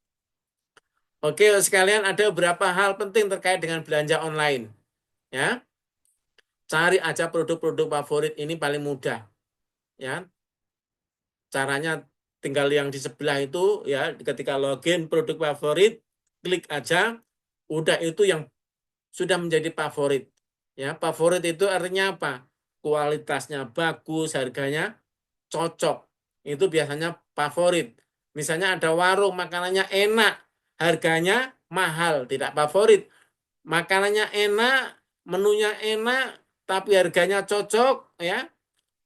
Oke, sekalian, ada beberapa hal penting terkait dengan belanja online. Ya, cari aja produk-produk favorit, ini paling mudah. Ya, caranya tinggal yang di sebelah itu, ya, ketika login produk favorit, klik aja, udah itu yang sudah menjadi favorit. Ya, favorit itu artinya apa? Kualitasnya bagus, harganya cocok. Itu biasanya favorit. Misalnya ada warung makanannya enak, harganya mahal, tidak favorit. Makanannya enak, menunya enak, tapi harganya cocok, ya,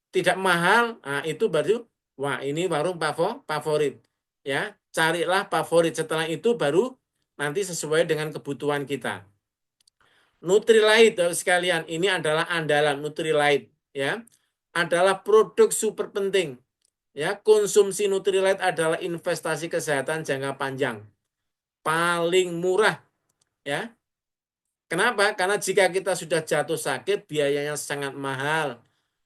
tidak mahal. Nah, itu baru, wah, ini warung favorit. Ya, carilah favorit. Setelah itu baru nanti sesuai dengan kebutuhan kita. Nutrilite sekalian, ini adalah andalan Nutrilite, ya. Adalah produk super penting. Ya, konsumsi Nutrilite adalah investasi kesehatan jangka panjang. Paling murah, ya. Kenapa? Karena jika kita sudah jatuh sakit, biayanya sangat mahal,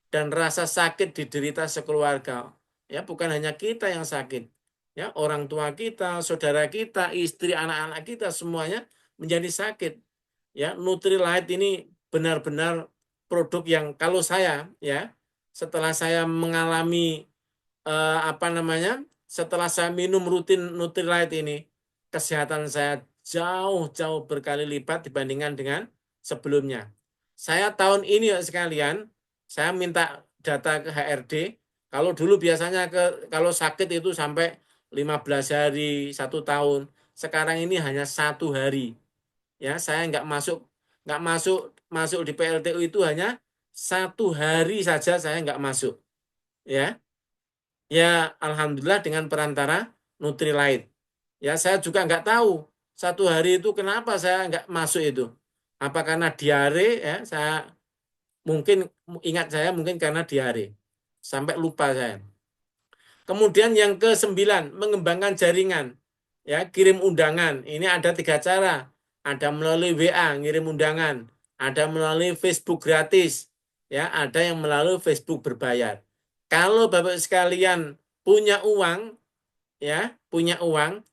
dan rasa sakit diderita sekeluarga. Ya, bukan hanya kita yang sakit. Ya, orang tua kita, saudara kita, istri, anak-anak kita semuanya menjadi sakit. Ya, Nutrilite ini benar-benar produk yang kalau saya, ya, setelah saya mengalami apa namanya? Setelah saya minum rutin Nutrilite ini, kesehatan saya jauh-jauh berkali lipat dibandingkan dengan sebelumnya. Saya tahun ini ya sekalian, saya minta data ke HRD. Kalau dulu biasanya kalau sakit itu sampai 15 hari, 1 tahun. Sekarang ini hanya 1 hari. Ya, saya nggak masuk di PLTU itu hanya 1 hari saja saya nggak masuk. Ya, ya, alhamdulillah dengan perantara Nutrilite. Ya, saya juga nggak tahu 1 hari itu kenapa saya nggak masuk itu. Apa karena diare? Ya, saya mungkin ingat saya mungkin karena diare. Sampai lupa saya. Kemudian yang ke-9, mengembangkan jaringan. Ya, kirim undangan. Ini ada 3 cara. Ada melalui WA, ngirim undangan. Ada melalui Facebook gratis. Ya, ada yang melalui Facebook berbayar. Kalau Bapak sekalian punya uang, ya, punya uang,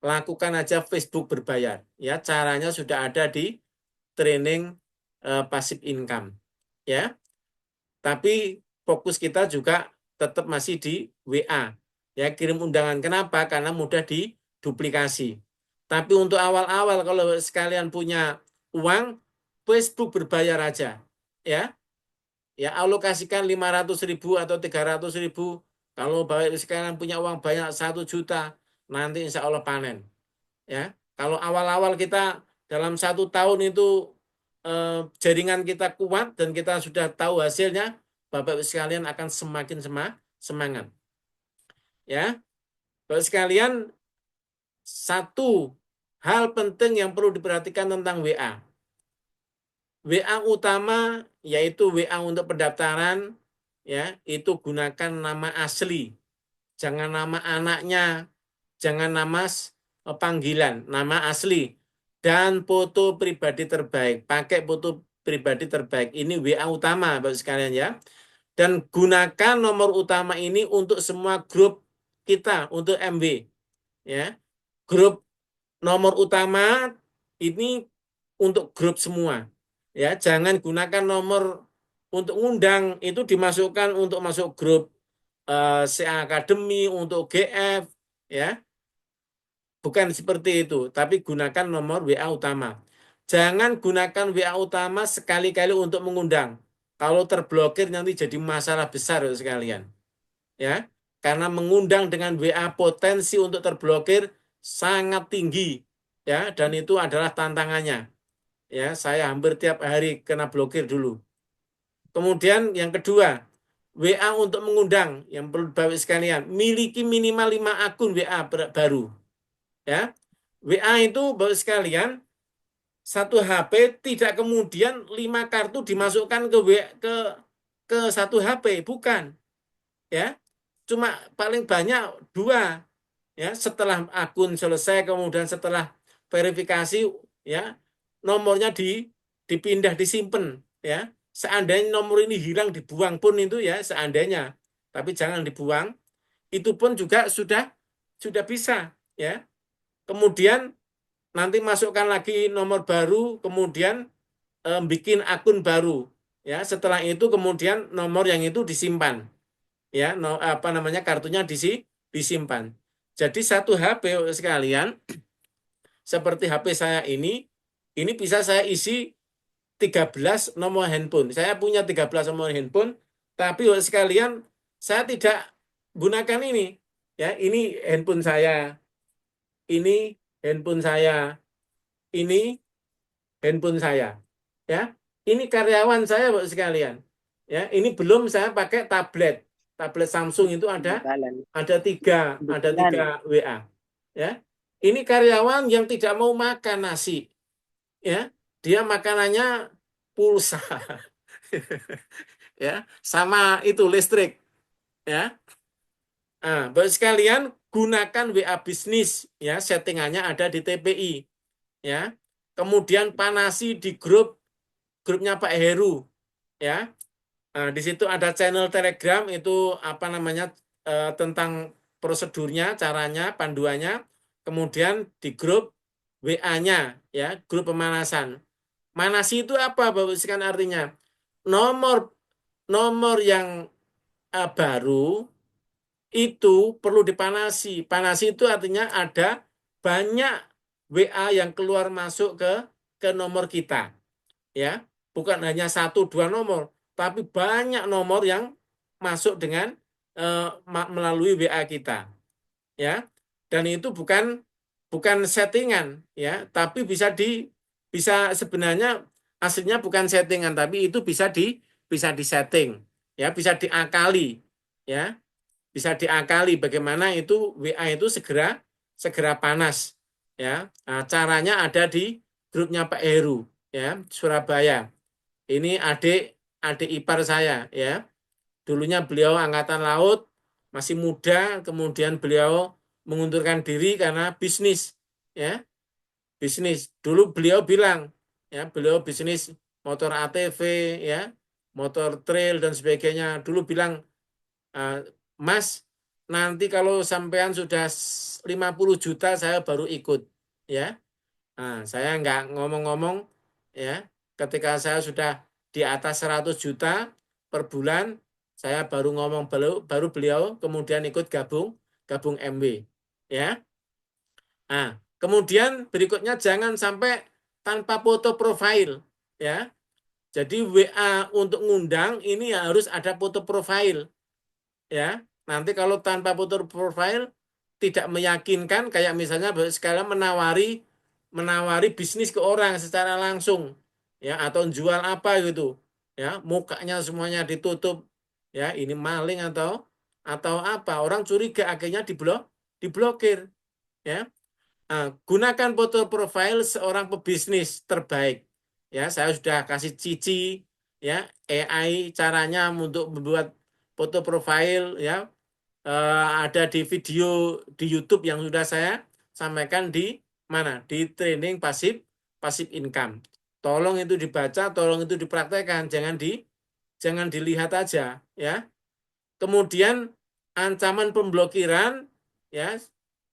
lakukan aja Facebook berbayar. Ya, caranya sudah ada di training passive income. Ya, tapi fokus kita juga tetap masih di WA. Ya, kirim undangan. Kenapa? Karena mudah diduplikasi. Tapi untuk awal-awal kalau sekalian punya uang, Facebook berbayar aja. Ya, ya, alokasikan 500.000 atau 300.000. Kalau Bapak sekalian punya uang banyak 1 juta, nanti insya Allah panen. Ya, Kalau awal-awal kita dalam 1 tahun itu jaringan kita kuat dan kita sudah tahu hasilnya, Bapak Ibu sekalian akan semakin semangat. Ya, Bapak sekalian, satu hal penting yang perlu diperhatikan tentang WA. WA utama yaitu WA untuk pendaftaran, ya, itu gunakan nama asli, jangan nama anaknya, jangan nama panggilan, nama asli, dan foto pribadi terbaik. Pakai foto pribadi terbaik. Ini WA utama, Bapak sekalian ya. Dan gunakan nomor utama ini untuk semua grup kita, untuk MW. Ya, grup nomor utama ini untuk grup semua. Ya, jangan gunakan nomor untuk undang, itu dimasukkan untuk masuk grup CA Academy, untuk GF, ya. Bukan seperti itu, tapi gunakan nomor WA utama. Jangan gunakan WA utama sekali-kali untuk mengundang. Kalau terblokir nanti jadi masalah besar sekalian. Ya, karena mengundang dengan WA potensi untuk terblokir sangat tinggi. Ya, dan itu adalah tantangannya. Ya, saya hampir tiap hari kena blokir dulu. Kemudian yang kedua, WA untuk mengundang yang perlu Bapak sekalian, miliki minimal 5 akun WA baru. Ya, WA itu Bapak sekalian, satu HP tidak kemudian 5 kartu dimasukkan ke satu HP, bukan. Ya, cuma paling banyak 2. Ya, setelah akun selesai, kemudian setelah verifikasi, ya, nomornya dipindah, disimpan, ya. Seandainya nomor ini hilang, dibuang pun itu, ya, seandainya, tapi jangan dibuang. Itu pun juga sudah bisa, ya. Kemudian nanti masukkan lagi nomor baru, kemudian bikin akun baru, ya. Setelah itu kemudian nomor yang itu disimpan, ya, apa namanya, kartunya disimpan. Jadi satu HP sekalian, seperti HP saya ini bisa saya isi 13 nomor handphone. Saya punya 13 nomor handphone, tapi sekalian saya tidak gunakan ini. Ya, ini handphone saya, ini handphone saya, ini handphone saya. Ya, ini karyawan saya, Bapak sekalian. Ya, ini belum saya pakai tablet. Tablet Samsung itu ada tiga WA. Ya, ini karyawan yang tidak mau makan nasi. Ya, dia makanannya pulsa. Ya, sama itu listrik. Ya, Bapak sekalian, gunakan WA bisnis. Ya, settingannya ada di TPI. Ya, kemudian panasi di grupnya Pak Heru. Ya, di situ ada channel Telegram, itu apa namanya, tentang prosedurnya, caranya, panduannya. Kemudian di grup WA-nya, ya, grup pemanasan. Manasi itu apa, Bapak sekalian, artinya nomor nomor yang baru itu perlu dipanasi. Panasi itu artinya ada banyak WA yang keluar masuk ke nomor kita. Ya, bukan hanya 1 2 nomor, tapi banyak nomor yang masuk dengan melalui WA kita, ya. Dan itu bukan settingan, ya, tapi bisa sebenarnya aslinya bukan settingan, tapi itu bisa disetting, ya, bisa diakali, ya, bisa diakali bagaimana itu WA itu segera panas, ya. Nah, caranya ada di grupnya Pak Heru, ya, Surabaya. Ini adik ipar saya, ya. Dulunya beliau angkatan laut, masih muda, kemudian beliau mengundurkan diri karena bisnis, ya. Bisnis. Dulu beliau bilang, ya, beliau bisnis motor ATV, ya, motor trail dan sebagainya. Dulu bilang, Mas, nanti kalau sampean sudah 50 juta saya baru ikut, ya. Nah, saya nggak ngomong-ngomong, ya, ketika saya sudah di atas 100 juta per bulan, saya baru ngomong, baru beliau kemudian ikut gabung MW, ya. Nah, kemudian berikutnya jangan sampai tanpa foto profil, ya. Jadi WA untuk ngundang ini harus ada foto profil, ya. Nanti kalau tanpa foto profil tidak meyakinkan, kayak misalnya sekalian menawari menawari bisnis ke orang secara langsung, ya, atau jual apa gitu, ya, mukanya semuanya ditutup, ya, ini maling atau apa, orang curiga, akhirnya diblokir, ya. Nah, gunakan foto profil seorang pebisnis terbaik, ya, saya sudah kasih cici, ya, AI caranya untuk membuat foto profil, ya, ada di video di YouTube yang sudah saya sampaikan di mana? Di training pasif income. Tolong itu dibaca, tolong itu dipraktekkan, jangan dilihat aja, ya. Kemudian ancaman pemblokiran, ya,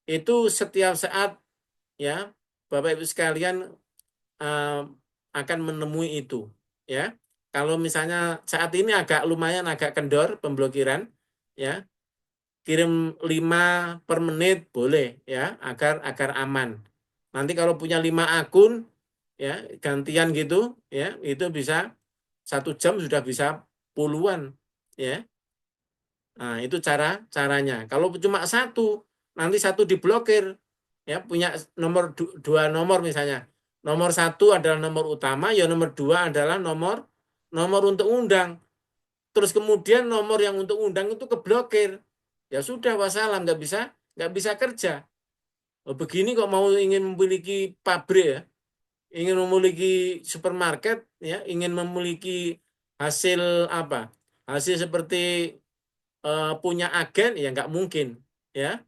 itu setiap saat, ya, Bapak Ibu sekalian, eh, akan menemui itu, ya. Kalau misalnya saat ini lumayan agak kendor pemblokiran, ya, kirim 5 per menit boleh, ya, agar aman. Nanti kalau punya 5 akun, ya, gantian gitu, ya, itu bisa 1 jam sudah bisa puluhan, ya. Nah, itu caranya. Kalau cuma satu, nanti satu diblokir, ya, punya dua nomor misalnya. Nomor satu adalah nomor utama, ya, nomor dua adalah nomor nomor untuk undang. Terus kemudian nomor yang untuk undang itu keblokir. Ya sudah, wassalam, nggak bisa kerja. Oh, begini kok mau ingin memiliki pabrik, ya, ingin memiliki supermarket, ya, ingin memiliki hasil apa? Hasil seperti punya agen, ya nggak mungkin, ya.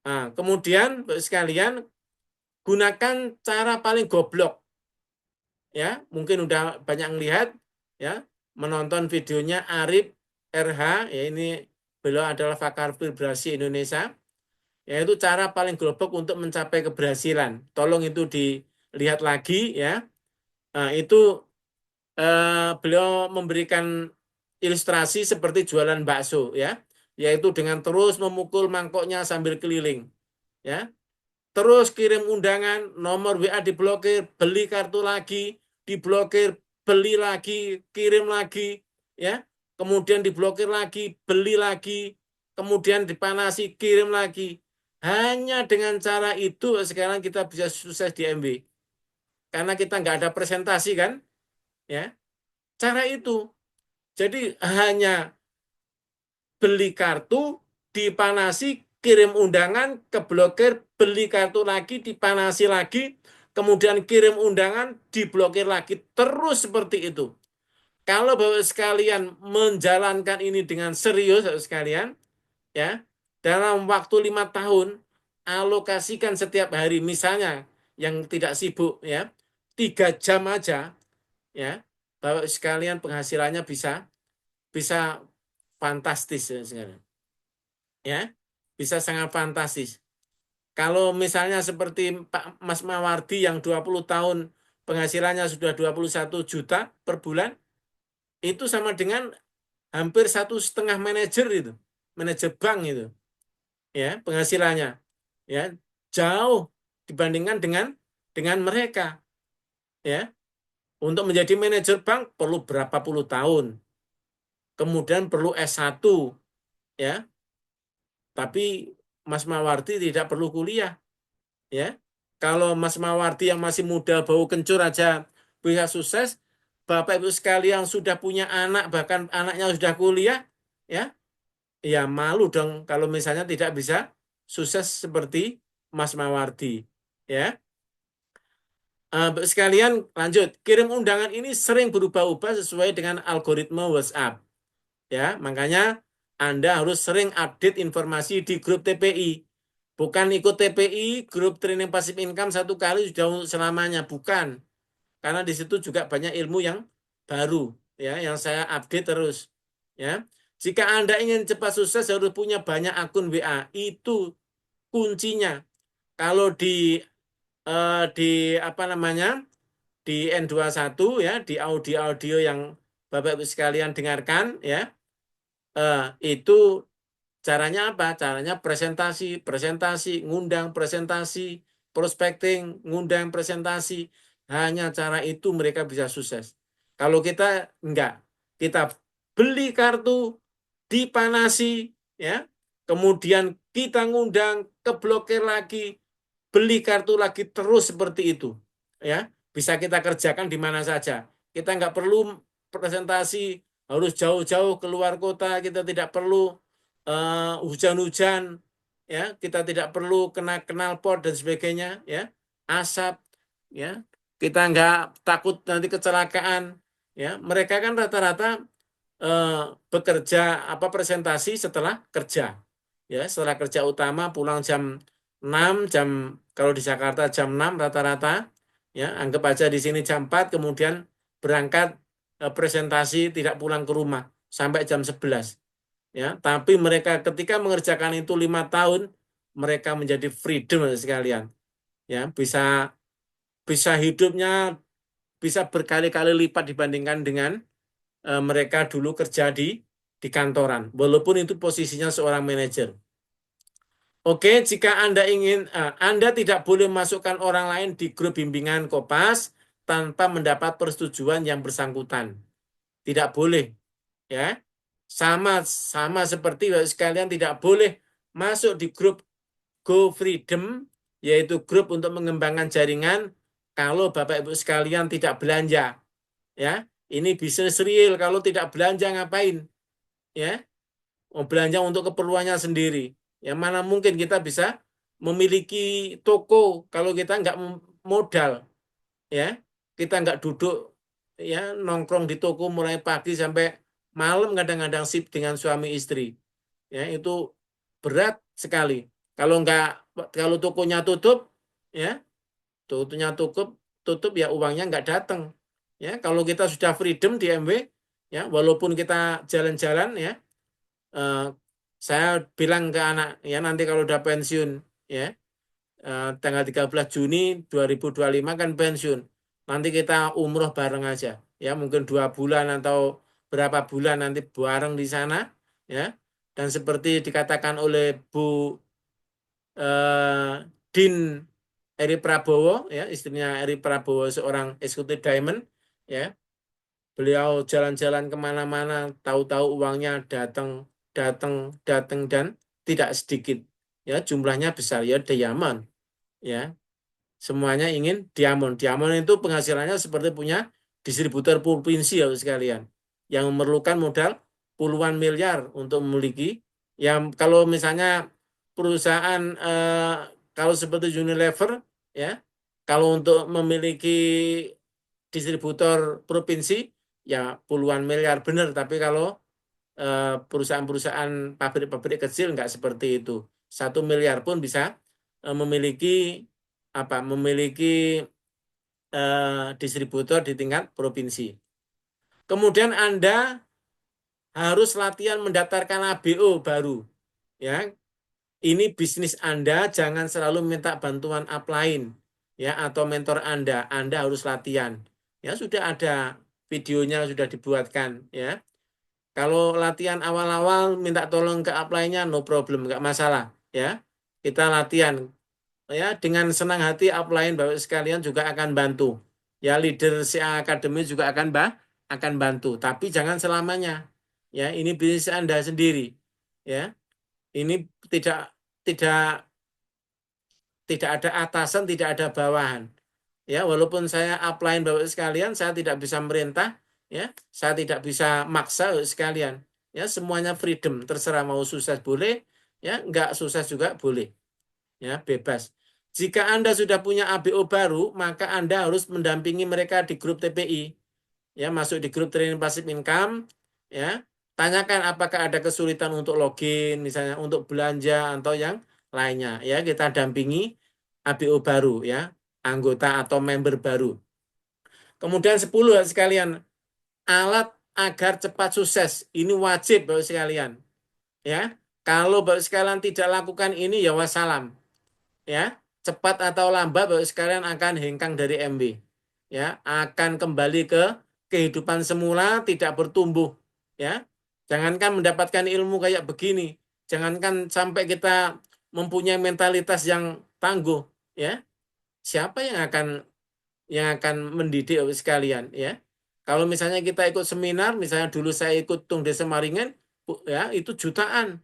Nah, kemudian sekalian, gunakan cara paling goblok, ya. Mungkin udah banyak lihat, ya, menonton videonya Arif RH, ya, ini beliau adalah pakar vibrasi Indonesia, yaitu cara paling goblok untuk mencapai keberhasilan. Tolong itu dilihat lagi, ya. Nah, itu beliau memberikan ilustrasi seperti jualan bakso, ya, yaitu dengan terus memukul mangkoknya sambil keliling, ya. Terus kirim undangan, nomor WA diblokir, beli kartu lagi, diblokir, beli lagi, kirim lagi, ya. Kemudian diblokir lagi, beli lagi, kemudian dipanasi, kirim lagi. Hanya dengan cara itu sekarang kita bisa sukses di MB. Karena kita nggak ada presentasi, kan, ya. Cara itu. Jadi hanya beli kartu, dipanasi, kirim undangan, keblokir, beli kartu lagi, dipanasi lagi, kemudian kirim undangan, diblokir lagi. Terus seperti itu. Kalau Bapak sekalian menjalankan ini dengan serius, Bapak sekalian, ya, dalam waktu 5 tahun, alokasikan setiap hari, misalnya yang tidak sibuk, ya, 3 jam aja, ya, Bapak sekalian penghasilannya bisa bisa fantastis, ya, sekalian, ya, bisa sangat fantastis. Kalau misalnya seperti Pak Mas Mawardi yang 20 tahun penghasilannya sudah 21 juta per bulan, itu sama dengan hampir 1,5 manajer itu, manajer bank itu, ya, penghasilannya, ya, jauh dibandingkan dengan mereka, ya. Untuk menjadi manajer bank perlu berapa puluh tahun, kemudian perlu S1, ya, tapi Mas Mawardi tidak perlu kuliah, ya. Kalau Mas Mawardi yang masih muda bau kencur aja bisa sukses, Bapak Ibu sekalian yang sudah punya anak, bahkan anaknya sudah kuliah, ya, ya malu dong kalau misalnya tidak bisa sukses seperti Mas Mawardi, ya. Sekalian lanjut, kirim undangan ini sering berubah-ubah sesuai dengan algoritma WhatsApp, ya. Makanya Anda harus sering update informasi di grup TPI. Bukan ikut TPI, grup training passive income, satu kali sudah untuk selamanya, bukan. Karena di situ juga banyak ilmu yang baru, ya, yang saya update terus, ya. Jika Anda ingin cepat sukses harus punya banyak akun WA, itu kuncinya. Kalau di apa namanya, di N21, ya, di audio-audio yang Bapak Ibu sekalian dengarkan, ya, itu caranya apa? Caranya presentasi, presentasi, ngundang presentasi, prospecting, ngundang presentasi. Hanya cara itu mereka bisa sukses. Kalau kita enggak, kita beli kartu, dipanasi, ya, kemudian kita ngundang, keblokir lagi, beli kartu lagi terus seperti itu, ya bisa kita kerjakan di mana saja. Kita nggak perlu presentasi harus jauh-jauh keluar kota, kita tidak perlu hujan-hujan, ya kita tidak perlu kena knalpot dan sebagainya, ya asap, ya kita nggak takut nanti kecelakaan, ya mereka kan rata-rata bekerja presentasi setelah kerja, ya setelah kerja utama pulang jam 6, kalau di Jakarta jam 6 rata-rata, ya anggap aja di sini jam 4, kemudian berangkat presentasi, tidak pulang ke rumah sampai jam 11, ya tapi mereka ketika mengerjakan itu 5 tahun, mereka menjadi freedom sekalian, ya bisa bisa hidupnya bisa berkali-kali lipat dibandingkan dengan mereka dulu kerja di kantoran, walaupun itu posisinya seorang manajer. Oke, jika Anda tidak boleh masukkan orang lain di grup bimbingan Kopas tanpa mendapat persetujuan yang bersangkutan. Tidak boleh, ya. Sama seperti sekalian tidak boleh masuk di grup Go Freedom, yaitu grup untuk mengembangkan jaringan kalau Bapak Ibu sekalian tidak belanja, ya. Ini bisnis real, kalau tidak belanja ngapain? Ya, belanja untuk keperluannya sendiri. Ya mana mungkin kita bisa memiliki toko kalau kita nggak modal, ya kita nggak duduk, ya nongkrong di toko mulai pagi sampai malam, kadang-kadang sip dengan suami istri, ya itu berat sekali. Kalau tokonya tutup, ya tokonya tutup ya uangnya nggak datang. Ya kalau kita sudah freedom di MW, ya walaupun kita jalan-jalan, ya saya bilang ke anak, ya nanti kalau udah pensiun, ya tanggal 13 Juni 2025 kan pensiun. Nanti kita umroh bareng aja, ya mungkin 2 bulan atau berapa bulan nanti bareng di sana, ya. Dan seperti dikatakan oleh Bu Din Eri Prabowo, ya istrinya Eri Prabowo seorang eksekutif Diamond, ya beliau jalan-jalan kemana-mana, tahu-tahu uangnya datang, datang, datang dan tidak sedikit, ya jumlahnya besar, ya diamond, ya semuanya ingin diamond. Diamond itu penghasilannya seperti punya distributor provinsi ya sekalian, yang memerlukan modal puluhan miliar untuk memiliki. Yang kalau misalnya perusahaan kalau seperti Unilever, ya kalau untuk memiliki distributor provinsi ya puluhan miliar benar, tapi kalau perusahaan-perusahaan pabrik-pabrik kecil nggak seperti itu. 1 miliar pun bisa memiliki memiliki distributor di tingkat provinsi. Kemudian Anda harus latihan mendaftarkan ABO baru, ya. Ini bisnis Anda, jangan selalu minta bantuan upline, ya atau mentor Anda. Anda harus latihan. Ya sudah ada videonya sudah dibuatkan, ya. Kalau latihan awal-awal minta tolong ke upline-nya no problem, nggak masalah, ya. Kita latihan, ya dengan senang hati upline Bapak sekalian juga akan bantu. Ya leader CA Academy juga akan bantu, tapi jangan selamanya. Ya, ini bisnis Anda sendiri. Ya. Ini tidak tidak ada atasan, tidak ada bawahan. Ya, walaupun saya upline Bapak sekalian, saya tidak bisa merintah, ya. Saya tidak bisa maksa Bapak sekalian. Ya, semuanya freedom, terserah mau sukses boleh, ya, enggak sukses juga boleh. Ya, bebas. Jika Anda sudah punya ABO baru, maka Anda harus mendampingi mereka di grup TPI. Ya, masuk di grup training passive income, ya. Tanyakan apakah ada kesulitan untuk login, misalnya untuk belanja atau yang lainnya, ya. Kita dampingi ABO baru, ya, anggota atau member baru. Kemudian 10 sekalian, alat agar cepat sukses. Ini wajib Bapak sekalian, ya. Kalau Bapak sekalian tidak lakukan ini ya wassalam, ya. Cepat atau lambat Bapak sekalian akan hengkang dari MB, ya, akan kembali ke kehidupan semula, tidak bertumbuh, ya. Jangankan mendapatkan ilmu kayak begini, jangankan sampai kita mempunyai mentalitas yang tangguh, ya. Siapa yang akan mendidik sekalian, ya. Kalau misalnya kita ikut seminar, misalnya dulu saya ikut Tung Desa Maringen, ya itu jutaan,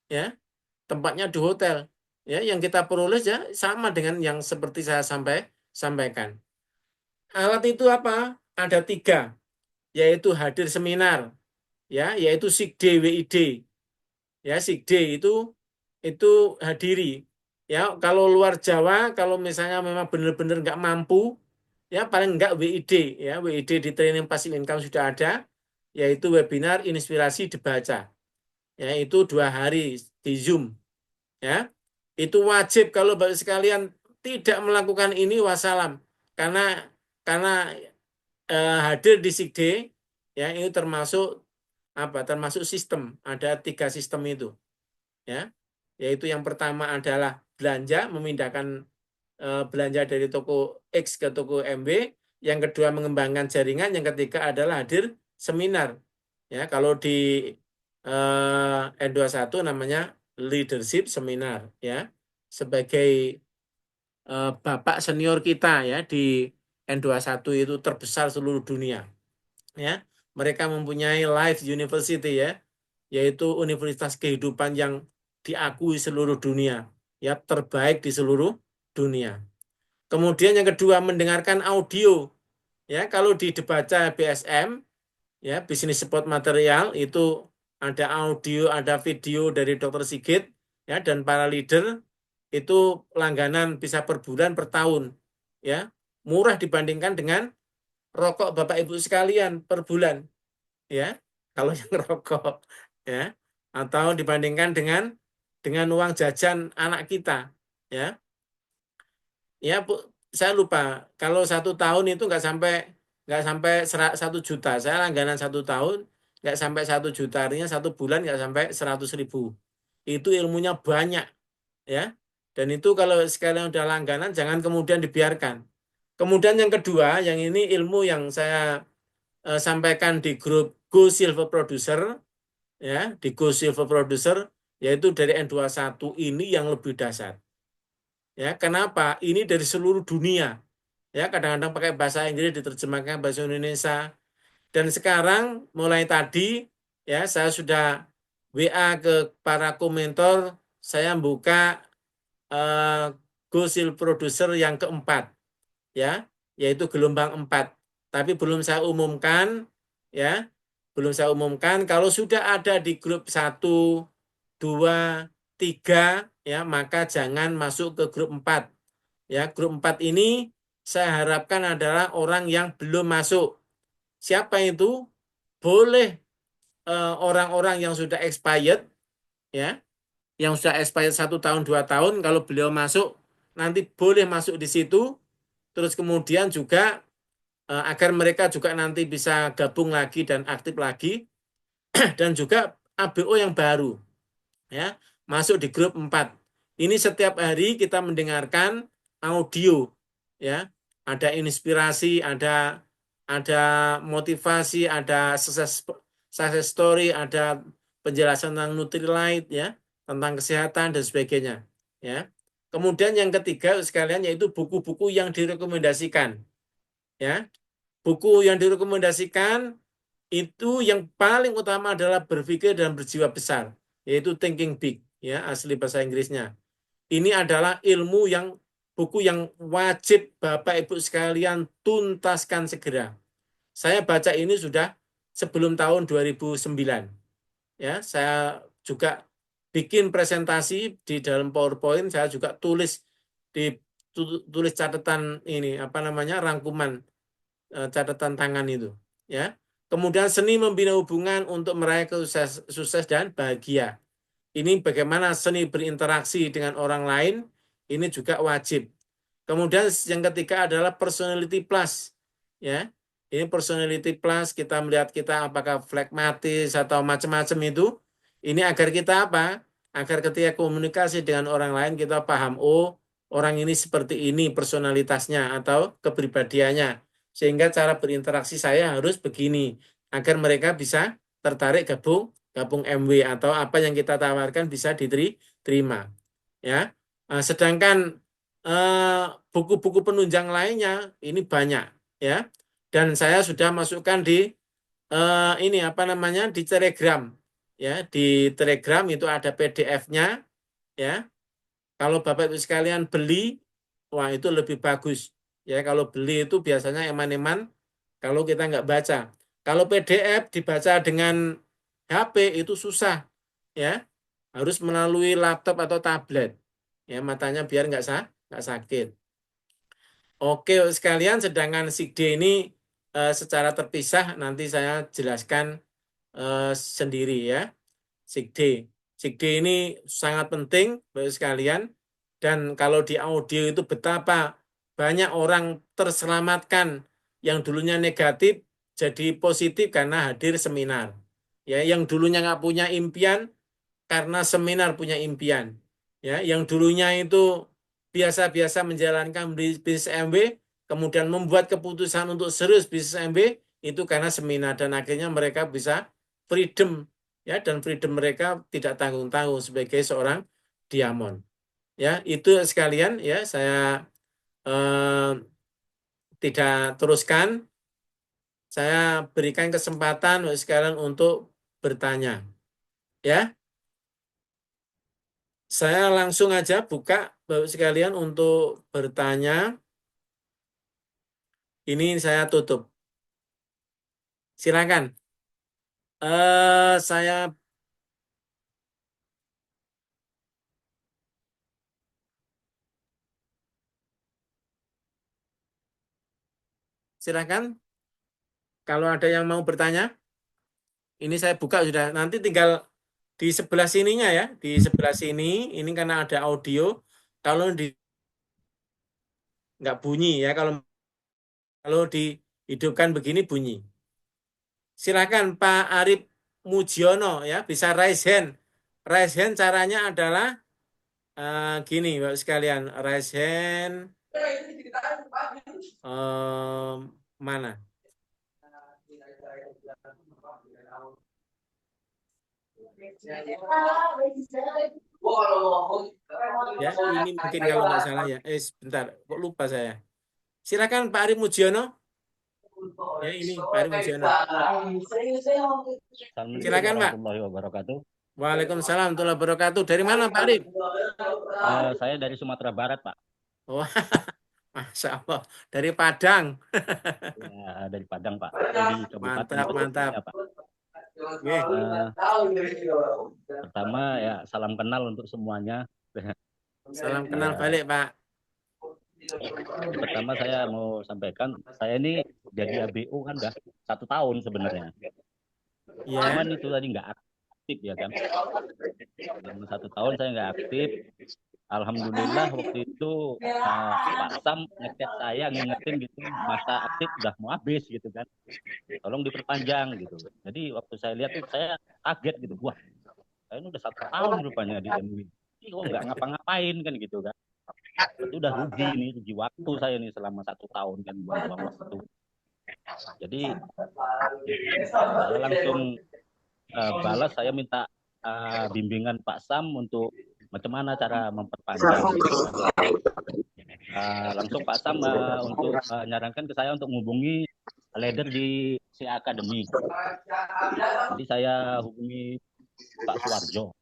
ya tempatnya di hotel, Ya, yang kita peroleh ya sama dengan yang seperti saya sampaikan. Alat itu apa? Ada 3, yaitu hadir seminar, ya, yaitu SIGD WID. Ya, SIGD itu hadiri. Ya, kalau luar Jawa, kalau misalnya memang benar-benar nggak mampu, ya paling nggak WID, ya, WID di Training Passive Income sudah ada, yaitu webinar inspirasi dibaca. Ya, itu 2 hari di Zoom. Ya, itu wajib kalau Bapak sekalian tidak melakukan ini wassalam, karena hadir di SIGD, ya ini termasuk apa? Termasuk sistem. Ada 3 sistem itu, ya. Yaitu yang pertama adalah belanja, memindahkan belanja dari toko X ke toko MB, yang kedua mengembangkan jaringan, yang ketiga adalah hadir seminar. Ya, kalau di N21 namanya leadership seminar, ya. Sebagai bapak senior kita, ya, di N21 itu terbesar seluruh dunia, ya. Mereka mempunyai Life University, ya, yaitu universitas kehidupan yang diakui seluruh dunia, ya, terbaik di seluruh dunia. Kemudian yang kedua mendengarkan audio, ya. Kalau di Debaca BSM, ya, bisnis support material, itu ada audio, ada video dari Dr. Sigit, ya, dan para leader, itu langganan bisa per bulan, per tahun, ya, murah dibandingkan dengan rokok Bapak Ibu sekalian per bulan, ya, kalau yang rokok, ya, atau dibandingkan dengan uang jajan anak kita, ya. Ya, Bu, saya lupa. Kalau 1 tahun itu nggak sampai 1 juta. Saya langganan 1 tahun nggak sampai 1 juta. Artinya 1 bulan nggak sampai 100.000. Itu ilmunya banyak, ya. Dan itu kalau sekalian udah langganan jangan kemudian dibiarkan. Kemudian yang kedua, yang ini ilmu yang saya sampaikan di grup Go Silver Producer, ya, di Go Silver Producer, yaitu dari N21 ini yang lebih dasar. Ya, kenapa? Ini dari seluruh dunia. Ya, kadang-kadang pakai bahasa Inggris diterjemahkan bahasa Indonesia. Dan sekarang mulai tadi, ya, saya sudah WA ke para komentor, saya buka eh, Gosil Producer yang keempat, ya, yaitu gelombang 4. Tapi belum saya umumkan, ya, belum saya umumkan. Kalau sudah ada di grup 1, 2, 3, ya, maka jangan masuk ke grup 4. Ya, grup 4 ini saya harapkan adalah orang yang belum masuk. Siapa itu? Boleh orang-orang yang sudah expired, ya, yang sudah expired 1 tahun, 2 tahun, kalau beliau masuk, nanti boleh masuk di situ. Terus kemudian juga agar mereka juga nanti bisa gabung lagi dan aktif lagi, dan juga ABO yang baru, ya, masuk di grup 4. Ini setiap hari kita mendengarkan audio, ya. Ada inspirasi, ada motivasi, ada success story, ada penjelasan tentang Nutrilite, ya, tentang kesehatan dan sebagainya, ya. Kemudian yang ketiga sekalian yaitu buku-buku yang direkomendasikan, ya. Buku yang direkomendasikan itu yang paling utama adalah berpikir dan berjiwa besar, yaitu Thinking Big, ya, asli bahasa Inggrisnya. Ini adalah buku yang wajib Bapak Ibu sekalian tuntaskan segera. Saya baca ini sudah sebelum tahun 2009. Ya, saya juga bikin presentasi di dalam PowerPoint, saya juga di tulis catatan ini apa namanya rangkuman catatan tangan itu, ya. Kemudian seni membina hubungan untuk meraih sukses dan bahagia. Ini bagaimana seni berinteraksi dengan orang lain, ini juga wajib. Kemudian yang ketiga adalah personality plus, ya. Ini personality plus, kita melihat kita apakah flekmatis atau macam-macam itu. Ini agar kita apa? Agar ketika komunikasi dengan orang lain kita paham, oh, orang ini seperti ini personalitasnya atau kepribadiannya. Sehingga cara berinteraksi saya harus begini agar mereka bisa tertarik gabung MW atau apa yang kita tawarkan bisa diterima, ya. Sedangkan eh, buku-buku penunjang lainnya ini banyak, ya, dan saya sudah masukkan di ini apa namanya di Telegram, ya, di Telegram itu ada PDF-nya, ya, Kalau Bapak Ibu sekalian beli, wah itu lebih bagus. Ya, kalau beli itu biasanya eman-eman kalau kita nggak baca. Kalau PDF dibaca dengan HP itu susah, ya. Harus melalui laptop atau tablet. Ya, matanya biar nggak sakit. Oke, sekalian, sedangkan SIGD ini secara terpisah nanti saya jelaskan sendiri ya. SIGD. SIGD ini sangat penting bagi sekalian, dan kalau di audio itu betapa banyak orang terselamatkan yang dulunya negatif jadi positif karena hadir seminar. Ya, yang dulunya nggak punya impian karena seminar punya impian. Ya, yang dulunya itu biasa-biasa menjalankan bisnis MB, kemudian membuat keputusan untuk serius bisnis MB itu karena seminar, dan akhirnya mereka bisa freedom, ya, dan freedom mereka tidak tanggung-tanggung sebagai seorang diamond. Ya, itu sekalian ya, saya eh, tidak teruskan. Saya berikan kesempatan sekalian untuk bertanya. Ya, saya langsung aja buka Bapak sekalian untuk bertanya. Ini saya tutup. Silakan. Saya silakan. Kalau ada yang mau bertanya, ini saya buka sudah. Nanti tinggal di sebelah sininya ya, di sebelah sini. Ini karena ada audio. Kalau di nggak bunyi ya, kalau dihidupkan begini bunyi. Silakan Pak Arif Mujiono ya, bisa raise hand. Raise hand caranya adalah gini, Bapak sekalian. Raise hand mana? Ya, ini mungkin kalau nggak salah ya. Sebentar, kok lupa saya. Silakan Pak Arif Mujiono. Ya, ini Pak Arif Mujiono. Assalamualaikum Silakan Pak. warahmatullahi wabarakatuh. Waalaikumsalam warahmatullahi wabarakatuh. Dari mana Pak Arif? Saya dari Sumatera Barat, Pak. Wah, Masya Allah. Dari Padang. Ya, dari Padang, Pak. Di Kabupaten Mantap, mantap. Pesisir, Pak. Oke. Pertama ya salam kenal untuk semuanya. Salam kenal balik Pak. Pertama saya mau sampaikan, saya ini jadi ABO kan udah 1 tahun sebenarnya. Ya. Cuman itu tadi nggak aktif ya kan. Selama 1 tahun saya nggak aktif. Alhamdulillah waktu itu Pak Sam ngechat saya ngingetin gitu masa aktif udah mau habis gitu kan. Tolong diperpanjang gitu. Jadi waktu saya lihat tuh saya kaget gitu. Wah, saya ini udah 1 tahun rupanya di MW. Ini kok nggak ngapa-ngapain kan gitu kan. Berarti udah rugi nih, rugi waktu saya nih selama 1 tahun kan buang-buang waktu. Jadi saya langsung balas, saya minta bimbingan Pak Sam untuk macam mana cara memperpanjang gitu kan. Langsung Pak Sam untuk nyarankan ke saya untuk menghubungi leader di CA Academy. Jadi saya hubungi Pak Suwarjo.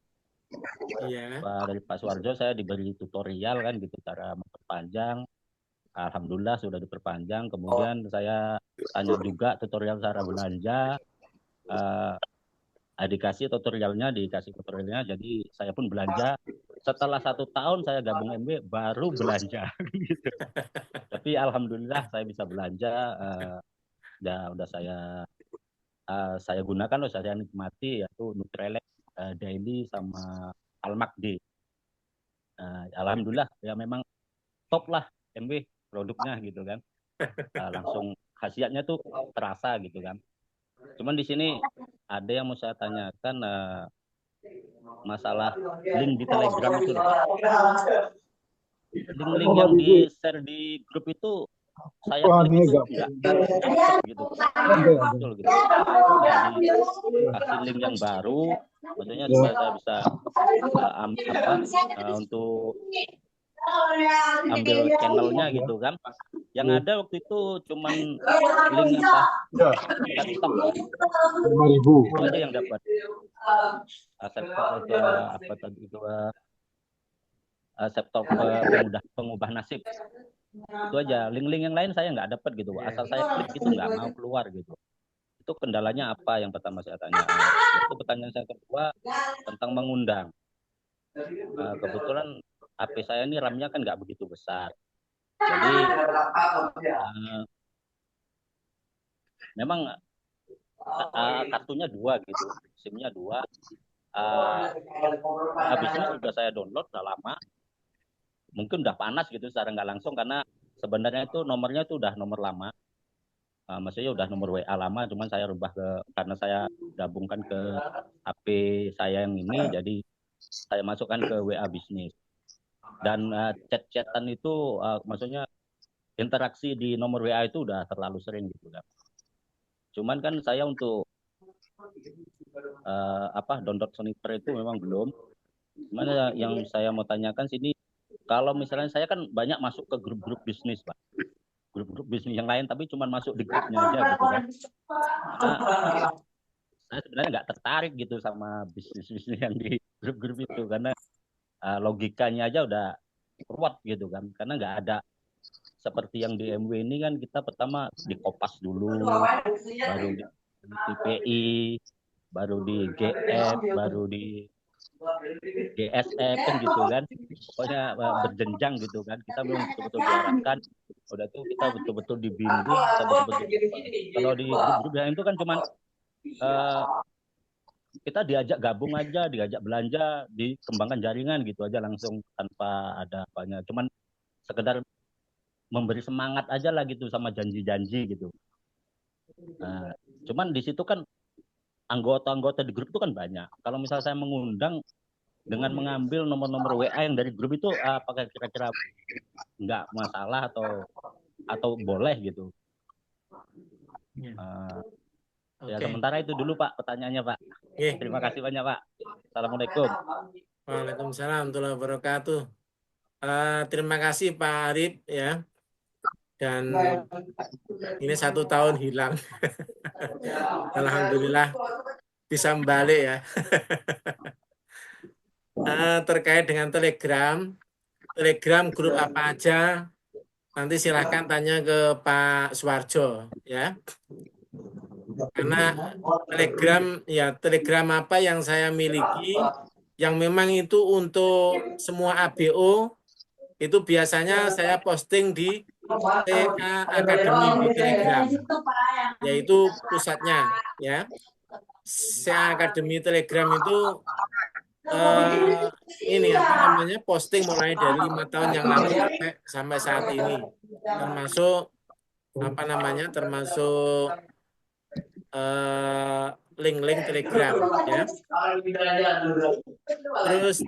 Iya. Dari Pak Suwarjo saya diberi tutorial kan gitu cara memperpanjang. Alhamdulillah sudah diperpanjang. Kemudian saya tanya juga tutorial cara belanja. Dikasih tutorialnya, jadi saya pun belanja. Setelah 1 tahun saya gabung MB baru belanja gitu. Tapi alhamdulillah saya bisa belanja. Udah saya gunakan, saya nikmati, yaitu Nutrilite Daily sama Almak D. Alhamdulillah ya memang top lah MB produknya gitu kan. Langsung khasiatnya tuh terasa gitu kan. Cuman di sini ada yang mau saya tanyakan, masalah link di Telegram itu. Link-link yang di share di grup itu saya klik itu enggak gitu. Betul gitu. Jadi kasih link yang baru, maksudnya supaya saya bisa untuk ambil channelnya gitu kan. Yang ada waktu itu cuman link laptop 5.000 itu aja yang dapat. Laptop atau apa tadi itu sektor pengubah nasib. Itu aja. Link-link yang lain saya nggak dapat gitu. Asal saya klik itu nggak mau keluar gitu. Itu kendalanya apa yang pertama saya tanya. Itu pertanyaan saya kedua tentang mengundang. Kebetulan HP saya ini RAM-nya kan nggak begitu besar. Jadi memang kartunya 2 gitu, SIM-nya 2. Habisnya sudah saya download udah lama. Mungkin udah panas gitu secara nggak langsung karena sebenarnya itu nomornya itu udah nomor lama. Maksudnya udah nomor WA lama, cuman saya rubah karena saya gabungkan ke HP saya yang ini, jadi saya masukkan ke WA bisnis. Dan chat-chatan itu maksudnya interaksi di nomor WA itu udah terlalu sering gitu kan. Cuman kan saya untuk download Sniper itu memang belum. Cuman yang saya mau tanyakan sini, kalau misalnya saya kan banyak masuk ke grup-grup bisnis, Pak. Grup-grup bisnis yang lain, tapi cuma masuk di grupnya aja gitu kan. Karena saya sebenarnya nggak tertarik gitu sama bisnis-bisnis yang di grup-grup itu, karena logikanya aja udah kuat gitu kan. Karena nggak ada seperti yang di MW ini kan kita pertama di Kopas dulu, baru di TPI, baru di GF, baru di GSF kan gitu kan. Pokoknya berjenjang gitu kan. Kita belum betul-betul diarahkan. Udah tuh kita betul-betul dibimbing, kita betul-betul. Kalau di grup-grup yang itu kan cuman kita diajak gabung aja, diajak belanja, dikembangkan jaringan gitu aja langsung tanpa ada apanya. Cuman sekedar memberi semangat aja lah gitu sama janji-janji gitu. Cuman di situ kan anggota-anggota di grup itu kan banyak. Kalau misal saya mengundang dengan mengambil nomor-nomor WA yang dari grup itu, apakah kira-kira nggak masalah atau boleh gitu? Ya sementara itu dulu Pak pertanyaannya Pak. Terima kasih banyak Pak. Assalamualaikum. Waalaikumsalam warahmatullahi wabarakatuh. Terima kasih Pak Arif ya. Dan ini 1 tahun hilang. Alhamdulillah bisa balik ya. Terkait dengan Telegram grup apa aja, nanti silahkan tanya ke Pak Suwarjo ya. Karena Telegram apa yang saya miliki, yang memang itu untuk semua ABO, itu biasanya saya posting di TA Academy di Telegram, yaitu pusatnya ya. TA Academy Telegram itu ini apa namanya, posting mulai dari 5 tahun yang lalu sampai saat ini, termasuk apa namanya, termasuk link-link Telegram ya. Terus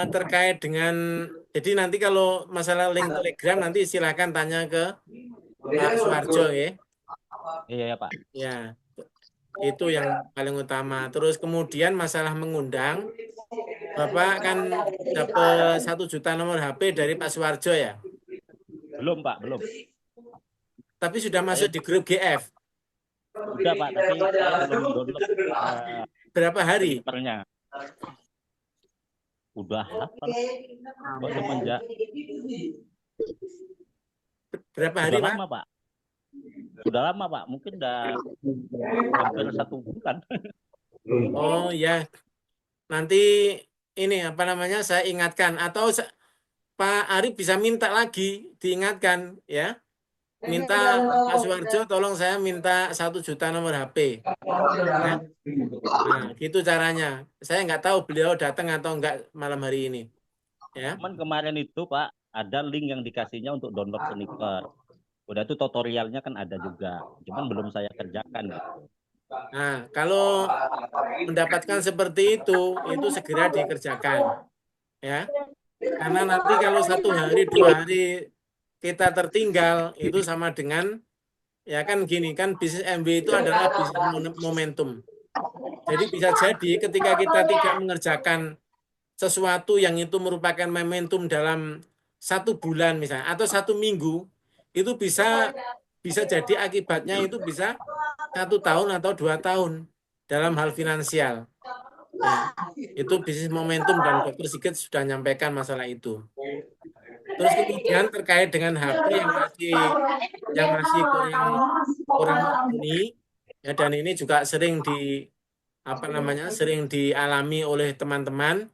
terkait dengan, jadi nanti kalau masalah link Telegram nanti silakan tanya ke Pak Suwarjo ya. Iya Pak. Ya, itu yang paling utama. Terus kemudian masalah mengundang, Bapak kan dapat 1 juta nomor HP dari Pak Suwarjo ya? Belum Pak, belum. Tapi sudah masuk di grup GF? Sudah Pak, tapi saya belum download. Berapa hari? Udah kok semenjak. Berapa hari sudah Pak? Lama Pak. Sudah lama Pak, mungkin udah hampir 1 bulan. Oh ya, nanti ini apa namanya, saya ingatkan, atau Pak Arif bisa minta lagi diingatkan ya. Minta Pak Suwarjo tolong saya minta 1 juta nomor HP ya. Nah gitu caranya. Saya nggak tahu beliau datang atau enggak malam hari ini ya. Cuman kemarin itu Pak ada link yang dikasihnya untuk download Sniper. Udah itu tutorialnya kan ada juga, cuman belum saya kerjakan gitu. Nah kalau mendapatkan seperti itu segera dikerjakan ya. Karena nanti kalau 1 hari 2 hari kita tertinggal, itu sama dengan ya kan gini kan, bisnis MW itu adalah bisnis momentum. Jadi bisa jadi ketika kita tidak mengerjakan sesuatu yang itu merupakan momentum dalam 1 bulan misalnya atau 1 minggu, itu bisa jadi akibatnya itu bisa 1 tahun atau 2 tahun dalam hal finansial Ya, itu bisnis momentum dan Dr. Sigit sudah nyampaikan masalah itu. Terus kemudian terkait dengan HP yang masih kurang kurang mumpuni, ya, dan ini juga sering dialami oleh teman-teman.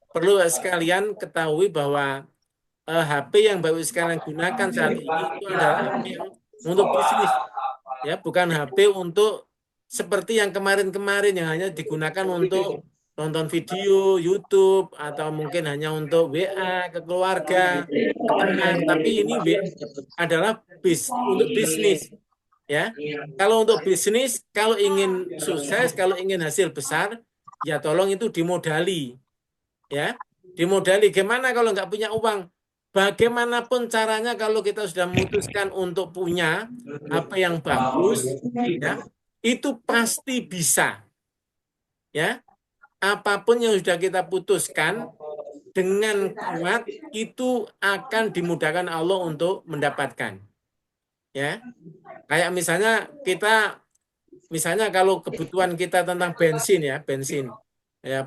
Perlu sekalian ketahui bahwa HP yang Bapak sekalian gunakan saat ini itu adalah HP yang untuk bisnis, ya, bukan HP untuk seperti yang kemarin-kemarin yang hanya digunakan untuk nonton video YouTube atau mungkin hanya untuk WA ke keluarga, ke teman, tapi ini adalah untuk bisnis, ya. Kalau untuk bisnis, kalau ingin sukses, kalau ingin hasil besar, ya tolong itu dimodali, ya. Dimodali. Gimana kalau nggak punya uang? Bagaimanapun caranya kalau kita sudah memutuskan untuk punya apa yang bagus, ya, itu pasti bisa, ya. Apapun yang sudah kita putuskan dengan kuat itu akan dimudahkan Allah untuk mendapatkan, ya. Kayak misalnya kalau kebutuhan kita tentang bensin, ya, bensin, ya,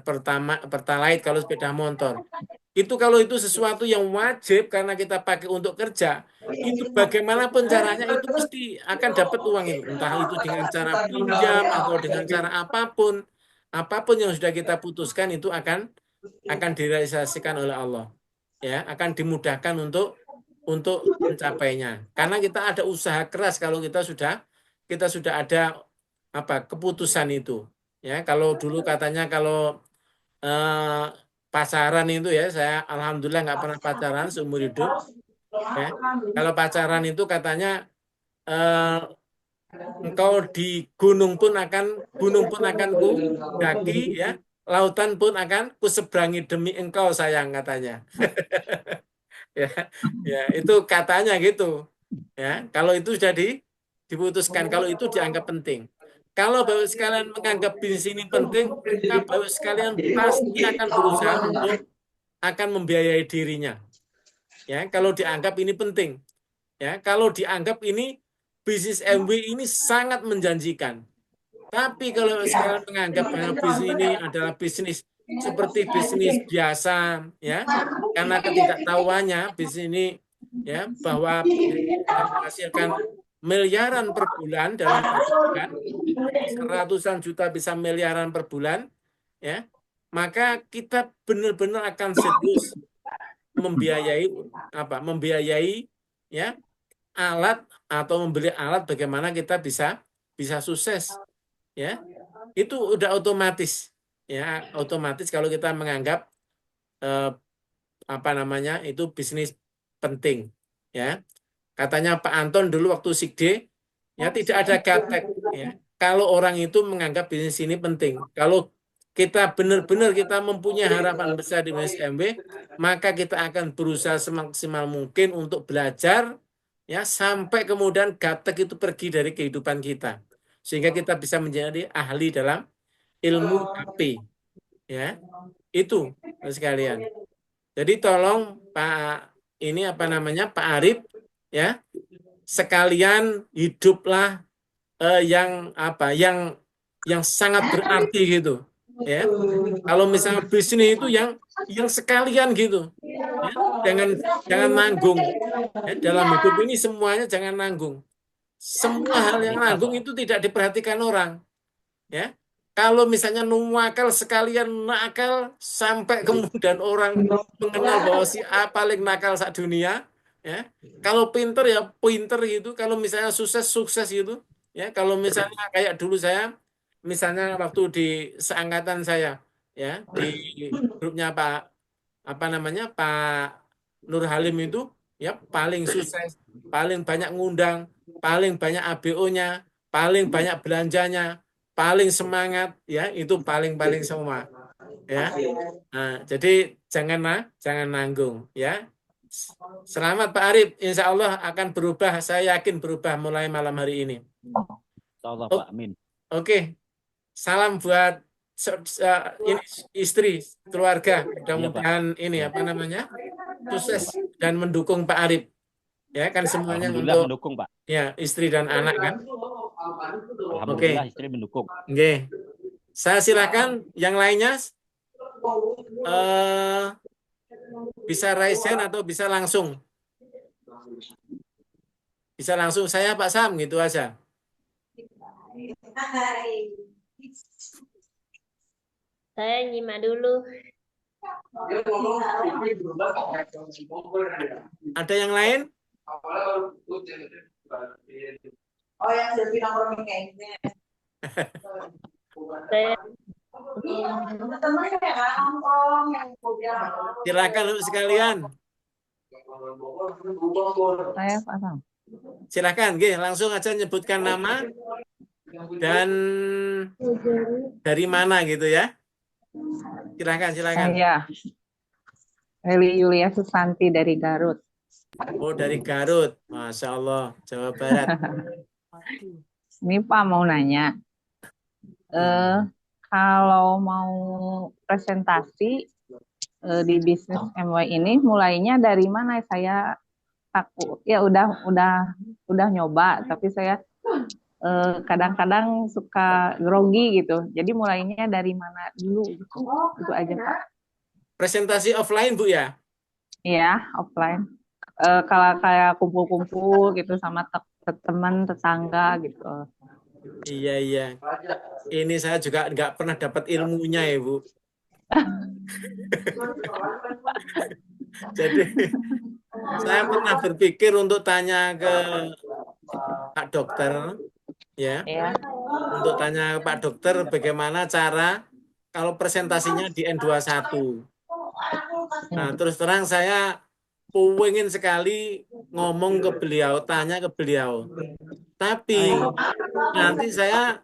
pertalite kalau sepeda motor. Itu kalau itu sesuatu yang wajib karena kita pakai untuk kerja, itu bagaimanapun caranya itu pasti akan dapat uang itu. Entah itu dengan cara pinjam atau dengan cara apapun, apapun yang sudah kita putuskan itu akan direalisasikan oleh Allah. Ya, akan dimudahkan untuk mencapainya. Karena kita ada usaha keras kalau kita sudah ada keputusan itu. Ya, kalau dulu katanya kalau eh, pacaran itu, ya, saya alhamdulillah nggak pernah pacaran seumur hidup, ya. Kalau pacaran itu katanya eh, engkau di gunung pun akan ku daki, ya, lautan pun akan ku seberangi demi engkau sayang, katanya. Ya, ya, itu katanya gitu, ya. Kalau itu sudah diputuskan, kalau itu dianggap penting. Kalau Bapak sekalian menganggap bisnis ini penting, maka Bapak sekalian pasti akan berusaha untuk akan membiayai dirinya. Ya, kalau dianggap ini penting, ya, kalau dianggap ini bisnis MW ini sangat menjanjikan. Tapi kalau sekarang menganggap bahwa bisnis ini adalah bisnis seperti bisnis biasa, ya, karena ketidaktahuannya bisnis ini, ya, bahwa bisa menghasilkan miliaran per bulan dalam 1 bulan, bisa ratusan juta, bisa miliaran per bulan, ya, maka kita benar-benar akan serius membiayai membiayai, ya, alat atau membeli alat bagaimana kita bisa bisa sukses, ya. Itu udah otomatis, ya, otomatis kalau kita menganggap eh, itu bisnis penting, ya. Katanya Pak Anton dulu waktu Sikde, ya, tidak ada gaptek, ya. Kalau orang itu menganggap bisnis ini penting, kalau kita benar-benar kita mempunyai harapan besar di bisnis MW, maka kita akan berusaha semaksimal mungkin untuk belajar, ya, sampai kemudian gaptek itu pergi dari kehidupan kita, sehingga kita bisa menjadi ahli dalam ilmu HP, ya. Itu sekalian. Jadi tolong Pak Pak Arif, ya, sekalian hiduplah yang yang sangat berarti gitu, ya. Kalau misalnya bisnis itu yang sekalian gitu, ya. Jangan jangan nanggung, ya. Dalam hidup ini semuanya jangan nanggung. Semua hal yang Bisa, nanggung Pak. itu tidak diperhatikan orang, ya. Kalau misalnya nakal sekalian nakal sampai kemudian orang mengenal bahwa si A paling nakal saat dunia, ya. Kalau pinter ya pinter gitu, kalau misalnya sukses sukses gitu, ya. Kalau misalnya kayak dulu saya, misalnya waktu di seangkatan saya, ya, di grupnya Pak Nur Halim itu, ya, paling sukses, paling banyak ngundang, paling banyak ABO-nya, paling banyak belanjanya, paling semangat, ya, itu paling-paling semua, ya. Nah, jadi jangan nanggung, ya. Selamat Pak Arif, insya Allah akan berubah, saya yakin berubah mulai malam hari ini. Insya Allah, Pak. O- Amin. Oke, salam buat ini istri, keluarga, Iya, Pak. mudah-mudahan ini Ya. sukses dan mendukung Pak Arif, ya, kan semuanya Alhamdulillah untuk, mendukung, Pak. ya, istri dan anak kan. Alhamdulillah Oke, istri mendukung. oke. Saya silakan yang lainnya eh, bisa raise hand atau bisa langsung. Bisa langsung saya Pak Sam gitu aja. Saya nyimak dulu. Ada yang lain? Oh yang selfie nongkrong kayak gitu. Saya Temen-temen ya kan nongkrong yang Silakan untuk sekalian. Saya Pak Sam. Silakan, Nggih, langsung aja nyebutkan nama dan dari mana gitu ya. Silakan. Saya Heli Yulia Susanti dari Garut. Oh, dari Garut. Masya Allah, Jawa Barat. Ini Pak mau nanya, kalau mau presentasi di bisnis MW ini mulainya dari mana? Saya takut ya udah nyoba, tapi saya kadang-kadang suka grogi gitu. Jadi mulainya dari mana dulu? Itu aja Pak. Presentasi offline, Bu ya? Iya, offline. Kalau kayak kumpul-kumpul gitu sama teman tetangga gitu. Iya. Ini saya juga nggak pernah dapat ilmunya ya, Bu. Jadi saya pernah berpikir untuk tanya ke Pak Dokter, ya, Ya, untuk tanya ke Pak Dokter bagaimana cara kalau presentasinya di N21. Nah, terus terang saya pengen sekali ngomong ke beliau, tanya ke beliau. Tapi nanti saya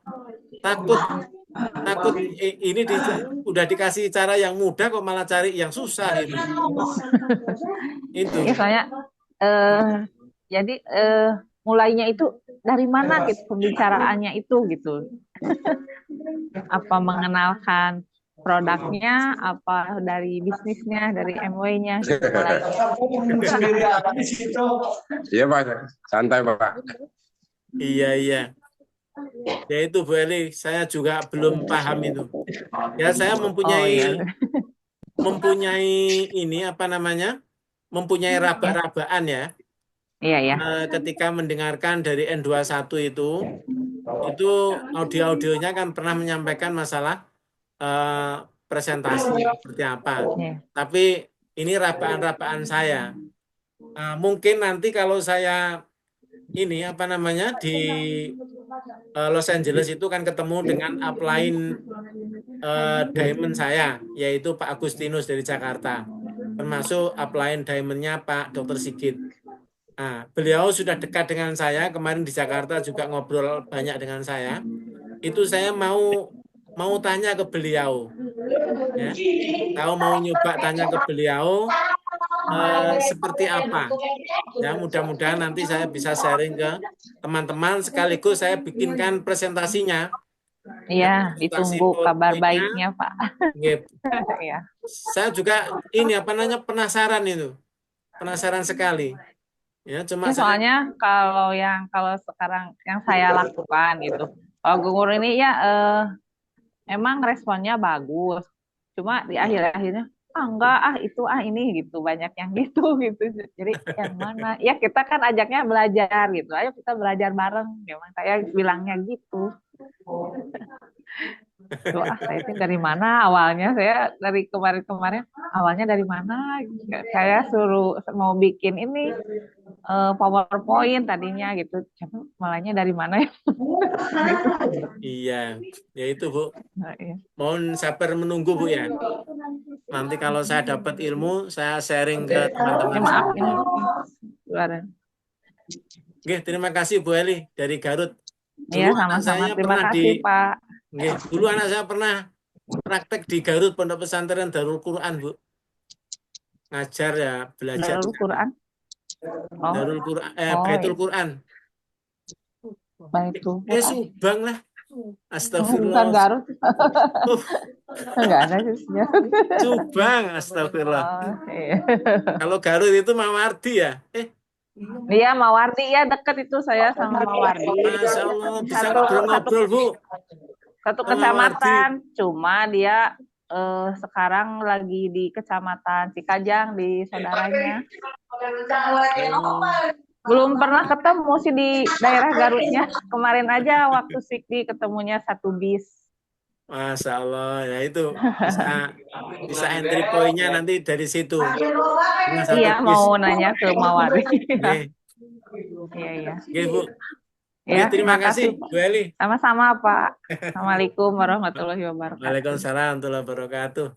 takut ini udah dikasih cara yang mudah kok malah cari yang susah ini. Itu. ya soalnya jadi mulainya itu dari mana gitu pembicaraannya itu gitu. Apa mengenalkan produknya, apa dari bisnisnya, dari MW-nya gitu mulainya. Iya Pak, santai Pak. Iya. Ya itu Bu Eli, saya juga belum paham itu. Ya saya Oh mempunyai iya, ini apa namanya? Mempunyai raba-rabaan ya. iya. Ketika mendengarkan dari N21 itu audio-audionya kan pernah menyampaikan masalah presentasi seperti apa. Iya. Tapi ini rabaan-rabaan saya. Mungkin nanti kalau saya ini apa namanya di Los Angeles itu kan ketemu dengan upline diamond saya, yaitu Pak Agustinus dari Jakarta. Termasuk upline diamondnya Pak Dr. Sigit. Nah, beliau sudah dekat dengan saya, kemarin di Jakarta juga ngobrol banyak dengan saya. Itu saya mau tanya ke beliau, ya. Tahu mau nyoba tanya ke beliau seperti apa. Ya, mudah-mudahan nanti saya bisa sharing ke teman-teman sekaligus saya bikinkan presentasinya. Iya, Presentasi ditunggu kabar PowerPoint-nya. baiknya, Pak. Nggih. Iya. Saya juga ini apa namanya penasaran itu. Penasaran sekali. Ya, cuma Ya, saya soalnya kalau sekarang yang saya lakukan gitu. Kalau gugur ini ya emang responnya bagus. Cuma di akhir-akhirnya enggak itu ini gitu banyak yang gitu gitu. Jadi yang mana? Ya kita kan ajaknya belajar gitu. Ayo kita belajar bareng. Memang saya bilangnya gitu. Saya itu dari mana awalnya? Saya dari kemarin-kemarin awalnya dari mana? Saya suruh mau bikin ini PowerPoint tadinya gitu. Coba malahnya dari mana ya? iya, ya itu Bu. Nah, iya. Mohon sabar menunggu Bu ya. Nanti kalau saya dapat ilmu, saya sharing ke teman-teman. Maaf ini suara. Oke, terima kasih Bu Eli dari Garut. Iya, Dulu anak sama-sama. saya Terima pernah kasih, Pak. dulu anak saya pernah praktek di Garut Pondok Pesantren Darul Quran, Bu. Ngajar ya, belajar Darul Quran. Oh, Darul Quran, iya. Baitul Quran. Baitul Quran. Subang lah. Bukan Astagfirullah. Garut. Enggak ada sih. Subang, astagfirullah. Oh, iya. Kalau Garut itu Mawardi ya? Iya, Mawardi ya deket itu saya sama Mawardi. Masya Allah, bisa ngobrol-ngobrol Bu. Satu Mawardi. kecamatan, cuma dia sekarang lagi di kecamatan Cikajang di saudaranya. Belum pernah ketemu sih di daerah Garutnya. Kemarin aja waktu Sikdi ketemunya satu bis. Masya Allah, ya itu bisa entry point-nya nanti dari situ. Cuma satu Iya, bis. mau nanya ke Mawardi. Oke, Iya, iya. oke, Bu. Oke, Ya, terima kasih, makasih, Pak. Bu Eli. Sama-sama, Pak. Assalamualaikum warahmatullahi wabarakatuh. Waalaikumsalam warahmatullahi wabarakatuh.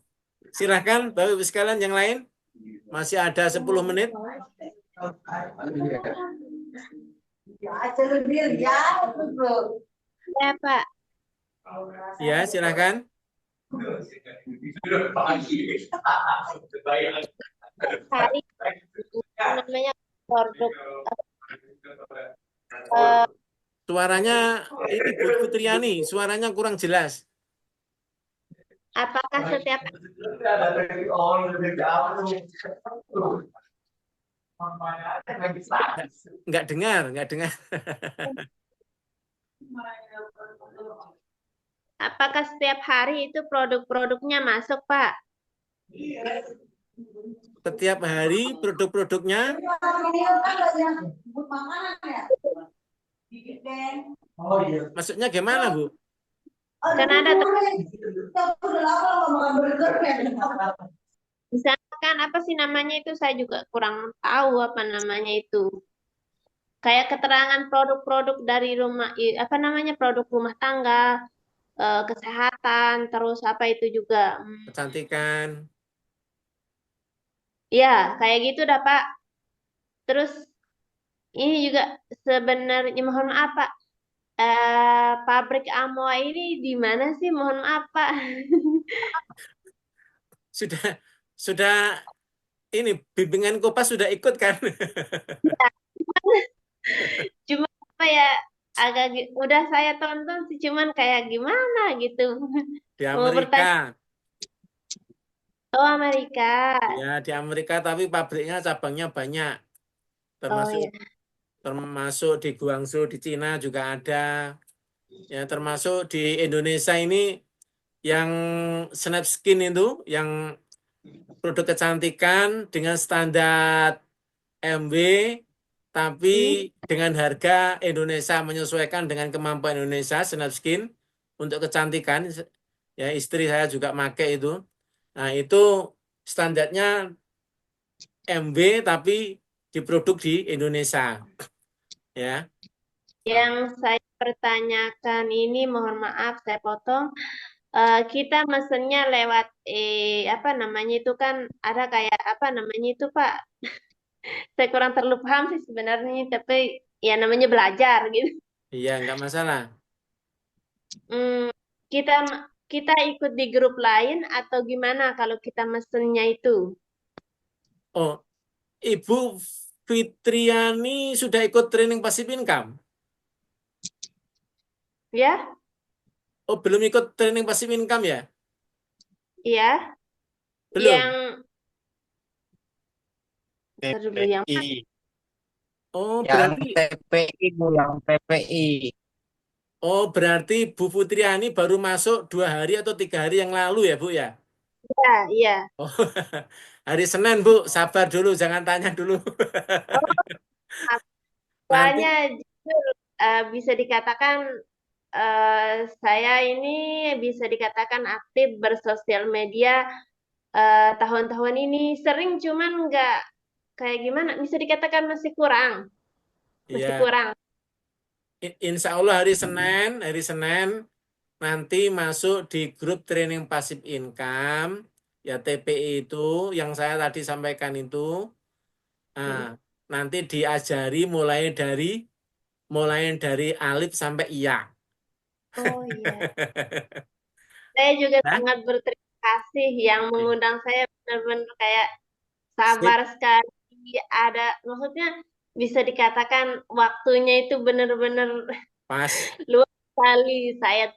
Silahkan, Bapak Ibu sekalian yang lain. Masih ada 10 menit. Ya, Pak. Ya, silahkan. Hari namanya produk Suaranya ini Bu Fitriani, suaranya kurang jelas. apakah setiap Nggak dengar, nggak dengar. apakah setiap hari itu produk-produknya masuk, Pak? Setiap hari produk-produknya maksudnya gimana, Bu? Kan ada misalkan apa sih namanya itu, saya juga kurang tahu apa namanya itu. Kayak keterangan produk-produk dari rumah, apa namanya, produk rumah tangga, kesehatan, terus apa itu juga. Kecantikan. Ya, kayak gitu dah, Pak. Terus ini juga sebenarnya, mohon maaf, Pak. Pabrik Amoa ini di mana sih? Mohon maaf, Pak. Sudah ini bimbingan Kopas sudah ikut kan? Cuma apa ya, agak udah saya tonton sih, cuman kayak gimana gitu. Di Mau bertanya, Amerika. oh Amerika. Ya, di Amerika tapi pabriknya cabangnya banyak. Oh Termasuk ya. termasuk di Guangzhou di Cina juga ada. Ya, termasuk di Indonesia ini yang Snapskin itu yang produk kecantikan dengan standar MW tapi dengan harga Indonesia menyesuaikan dengan kemampuan Indonesia. Snapskin untuk kecantikan, ya istri saya juga pakai itu. Nah, itu standarnya MW tapi diproduk di Indonesia, ya. Yang saya pertanyakan ini, mohon maaf saya potong. Kita mesennya lewat apa namanya itu, kan ada kayak apa namanya itu, Pak. Saya kurang terlalu paham sih sebenarnya, tapi ya namanya belajar gitu. Iya, nggak masalah. Hmm, kita kita ikut di grup lain atau gimana kalau kita mesennya itu? Oh, Ibu Fitriani sudah ikut training passive income? Ya, Oh, belum ikut training passive income ya? iya. Belum. Yang dulu yang TPI. Oh, Yang berarti TPI, Bu, yang TPI. Bu Fitriani baru masuk 2 hari atau 3 hari yang lalu ya, Bu ya? iya, iya. Oh, hari Senin, Bu. Sabar dulu, jangan tanya dulu. Nanti Soalnya jujur, bisa dikatakan saya ini bisa dikatakan aktif bersosial media tahun-tahun ini, sering cuman nggak kayak gimana, bisa dikatakan masih kurang, masih ya, kurang. Insya Allah hari Senin nanti masuk di grup training passive income, ya TPI itu yang saya tadi sampaikan itu. Nah, nanti diajari mulai dari alif sampai iya. Oh iya, saya juga Nah, sangat berterima kasih yang mengundang saya, benar-benar kayak sip, sabar sekali. Ada, maksudnya bisa dikatakan waktunya itu benar-benar pas. luas sekali. Saya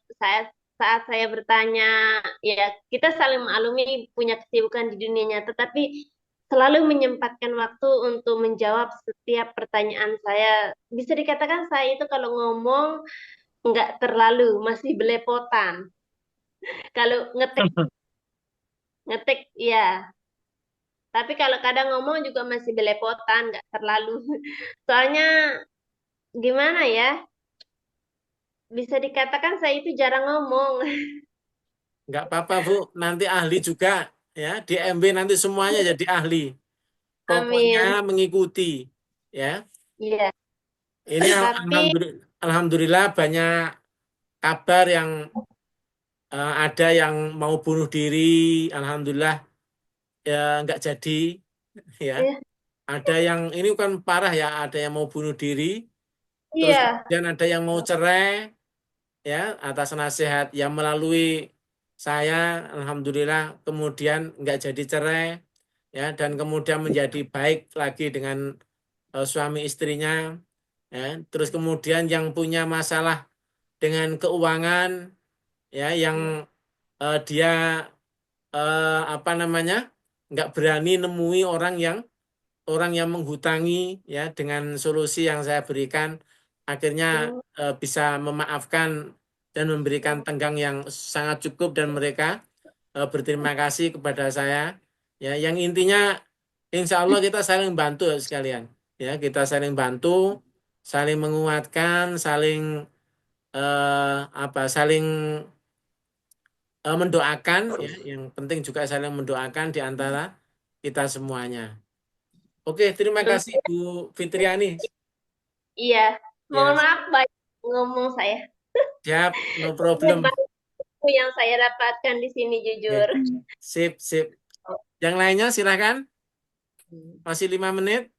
saat saya bertanya, ya kita saling maklumi punya kesibukan di dunia nyata, tapi selalu menyempatkan waktu untuk menjawab setiap pertanyaan saya. Bisa dikatakan saya itu kalau ngomong nggak terlalu, masih belepotan. Kalau ngetik ngetik ya, tapi kalau kadang ngomong juga masih belepotan, nggak terlalu. Soalnya gimana ya? Bisa dikatakan saya itu jarang ngomong. Nggak apa-apa, Bu. Nanti ahli juga ya. Di MB nanti semuanya jadi ahli. Pokoknya Amin. mengikuti ya. Iya, Ini tapi alhamdulillah banyak kabar yang ada yang mau bunuh diri, alhamdulillah ya nggak jadi ya. eh, Ada yang ini kan parah ya, ada yang mau bunuh diri, terus iya, kemudian ada yang mau cerai ya atas nasihat yang melalui saya, alhamdulillah kemudian nggak jadi cerai ya dan kemudian menjadi baik lagi dengan suami istrinya ya. Terus kemudian yang punya masalah dengan keuangan ya yang dia apa namanya nggak berani nemui orang yang menghutangi ya dengan solusi yang saya berikan akhirnya hmm, bisa memaafkan dan memberikan tenggang yang sangat cukup dan mereka berterima kasih kepada saya ya yang intinya insya Allah kita saling bantu ya sekalian ya kita saling bantu saling menguatkan saling saling mendoakan ya yang penting juga saling mendoakan di antara kita semuanya. Oke, terima kasih Bu Fitriani. iya. Mohon Ya, maaf banyak ngomong saya. siap, no Ini problem. banyak yang saya dapatkan di sini jujur. Oke, sip, sip. Yang lainnya silakan, masih 5 menit.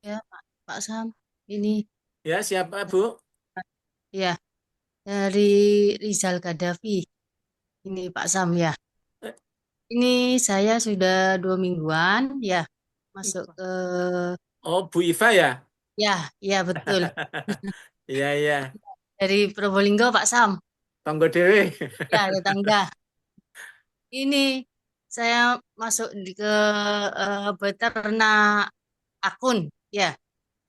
Ya, Pak Sam, ini Ya, siapa Bu? ya dari Rizal Gaddafi. Ini Pak Sam ya. Eh, Ini saya sudah 2 mingguan ya masuk ke Oh, Bu Iva ya? ya ya betul Iya, iya. dari Probolinggo Pak Sam. Tonggo Dewe. Ya tetangga. Ini saya masuk ke peternak akun ya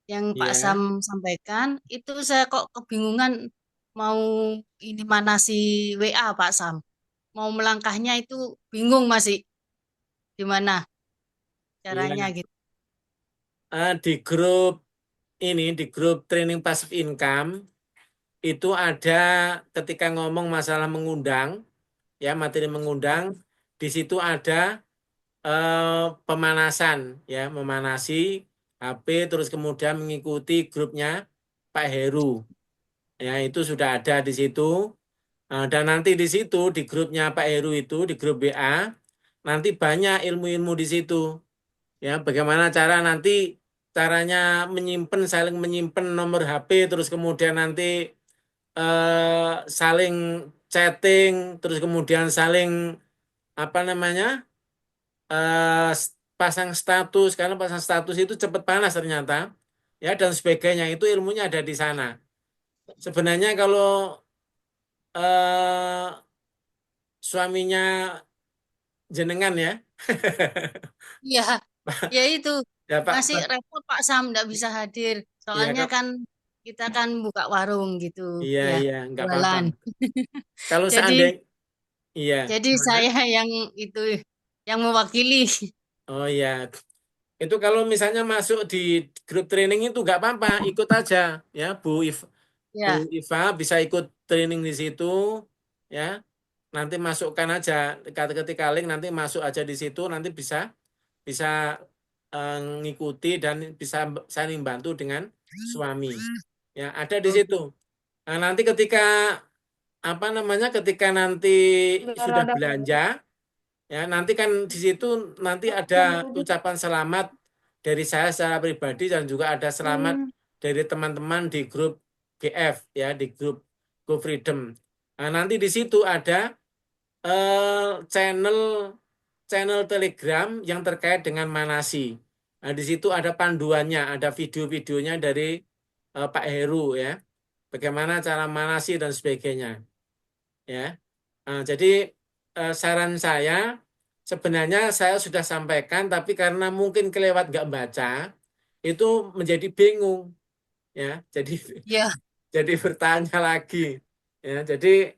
yang Pak Sam Iya, sampaikan itu saya kok kebingungan mau ini mana si WA Pak Sam. Mau melangkahnya itu bingung masih gimana caranya iya. gitu. Di grup ini, di grup training passive income, itu ada ketika ngomong masalah mengundang, ya materi mengundang, di situ ada pemanasan ya memanasi HP terus kemudian mengikuti grupnya Pak Heru ya itu sudah ada di situ. Dan nanti di situ di grupnya Pak Heru itu di grup BA nanti banyak ilmu-ilmu di situ ya bagaimana caranya menyimpan saling menyimpan nomor HP terus kemudian nanti saling chatting terus kemudian saling apa namanya eh, pasang status karena pasang status itu cepat panas ternyata ya dan sebagainya itu ilmunya ada di sana. Sebenarnya kalau eh, suaminya jenengan ya Iya, ya itu ya masih Pak repot Pak Sam nggak bisa hadir. ya Soalnya kan kita kan buka warung gitu iya ya, iya nggak apa-apa. jualan. Kalau Jadi seandainya iya jadi gimana? saya yang itu yang mewakili. Oh iya itu kalau misalnya masuk di grup training itu nggak apa-apa ikut aja ya Bu Ya, Iva bisa ikut training di situ ya nanti masukkan aja ketika link nanti masuk aja di situ nanti bisa bisa ngikuti dan bisa saling bantu dengan suami ya ada di situ. oke. Nah, nanti ketika apa namanya ketika nanti sudah belanja ya nanti kan di situ nanti ada ucapan selamat dari saya secara pribadi dan juga ada selamat dari teman-teman di grup GF ya di grup Go Freedom. Nah, nanti di situ ada channel channel Telegram yang terkait dengan Manasi. Nah, di situ ada panduannya, ada video-videonya dari Pak Heru ya, bagaimana cara manasi dan sebagainya ya. Nah, jadi saran saya sebenarnya saya sudah sampaikan, tapi karena mungkin kelewat nggak baca, itu menjadi bingung ya. Jadi Ya, bertanya lagi, ya. Jadi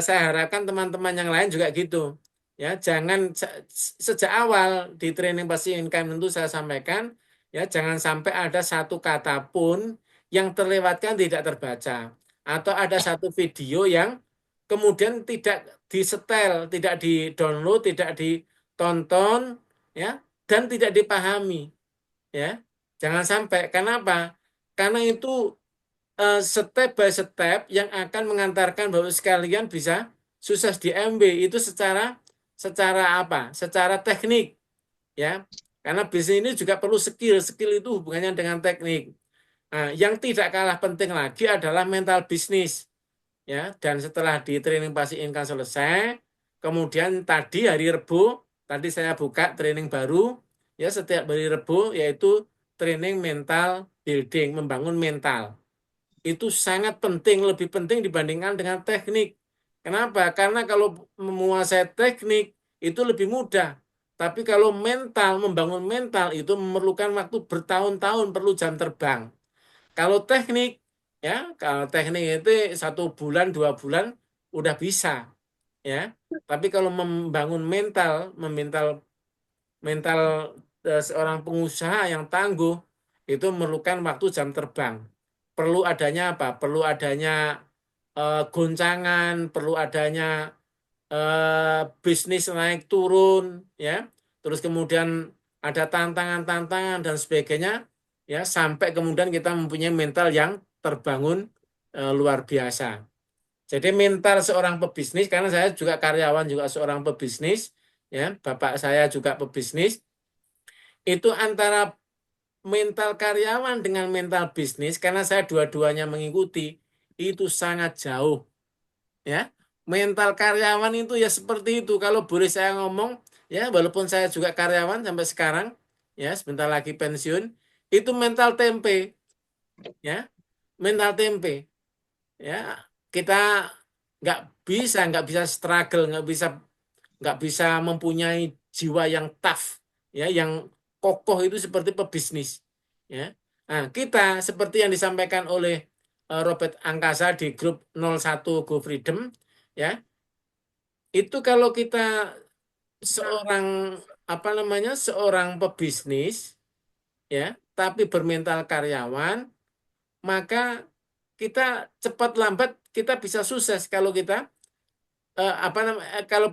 saya harapkan teman-teman yang lain juga gitu, ya. Jangan sejak awal di training passive income itu saya sampaikan, ya, jangan sampai ada satu kata pun yang terlewatkan tidak terbaca, atau ada satu video yang kemudian tidak disetel, tidak di-download, tidak ditonton, ya, dan tidak dipahami, ya. Jangan sampai. Kenapa? Karena itu step by step yang akan mengantarkan Bapak sekalian bisa sukses di MB itu secara apa? Secara teknik, ya. Karena bisnis ini juga perlu skill. Skill itu hubungannya dengan teknik. Nah, yang tidak kalah penting lagi adalah mental bisnis, ya. Dan setelah di training passive income selesai, kemudian tadi hari Rebo tadi saya buka training baru, ya, setiap hari Rebo, yaitu training mental building, membangun mental. Itu sangat penting, lebih penting dibandingkan dengan teknik. Kenapa? Karena kalau menguasai teknik itu lebih mudah. Tapi kalau mental, membangun mental itu memerlukan waktu bertahun-tahun, perlu jam terbang. Kalau teknik, ya, kalau teknik itu 1 bulan, 2 bulan udah bisa, ya. Tapi kalau membangun mental seorang pengusaha yang tangguh itu memerlukan waktu jam terbang. Perlu adanya apa? Perlu adanya goncangan, perlu adanya bisnis naik turun, ya. Terus kemudian ada tantangan-tantangan dan sebagainya, ya, sampai kemudian kita mempunyai mental yang terbangun luar biasa. Jadi mental seorang pebisnis, karena saya juga karyawan juga seorang pebisnis, ya, bapak saya juga pebisnis, itu antara mental karyawan dengan mental bisnis, karena saya dua-duanya mengikuti, itu sangat jauh, ya. Mental karyawan itu ya seperti itu. Kalau boleh saya ngomong, ya, walaupun saya juga karyawan sampai sekarang, ya, sebentar lagi pensiun, itu mental tempe, ya, mental tempe, ya. Kita nggak bisa struggle, nggak bisa mempunyai jiwa yang tough, ya, yang kokoh itu seperti pebisnis, ya. Nah, kita seperti yang disampaikan oleh Robert Angkasa di grup 01 Go Freedom, ya, itu kalau kita seorang pebisnis, ya, tapi bermental karyawan, maka kita cepat lambat kita bisa sukses kalau kita kalau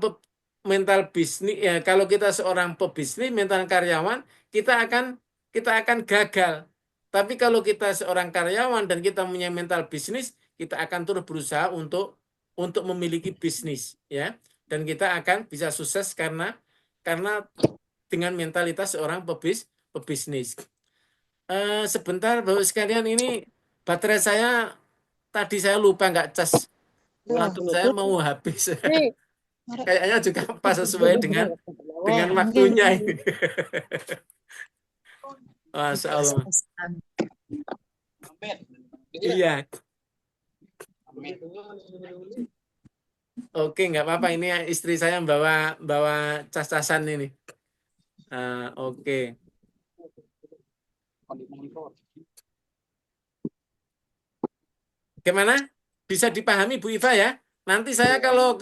mental bisnis, ya, kalau kita seorang pebisnis mental karyawan kita akan gagal. Tapi kalau kita seorang karyawan dan kita punya mental bisnis, kita akan terus berusaha untuk memiliki bisnis, ya, dan kita akan bisa sukses karena dengan mentalitas seorang pebisnis. Sebentar Bapak sekalian, ini baterai saya tadi saya lupa nggak cas. Waduh, saya mau habis. Kayaknya juga pas sesuai dengan waktunya ini. Masya Allah. Iya. Oke, nggak apa-apa. Ini istri saya bawa cas-casan ini. Oke. Gimana? Bisa dipahami Bu Iva ya? Nanti saya kalau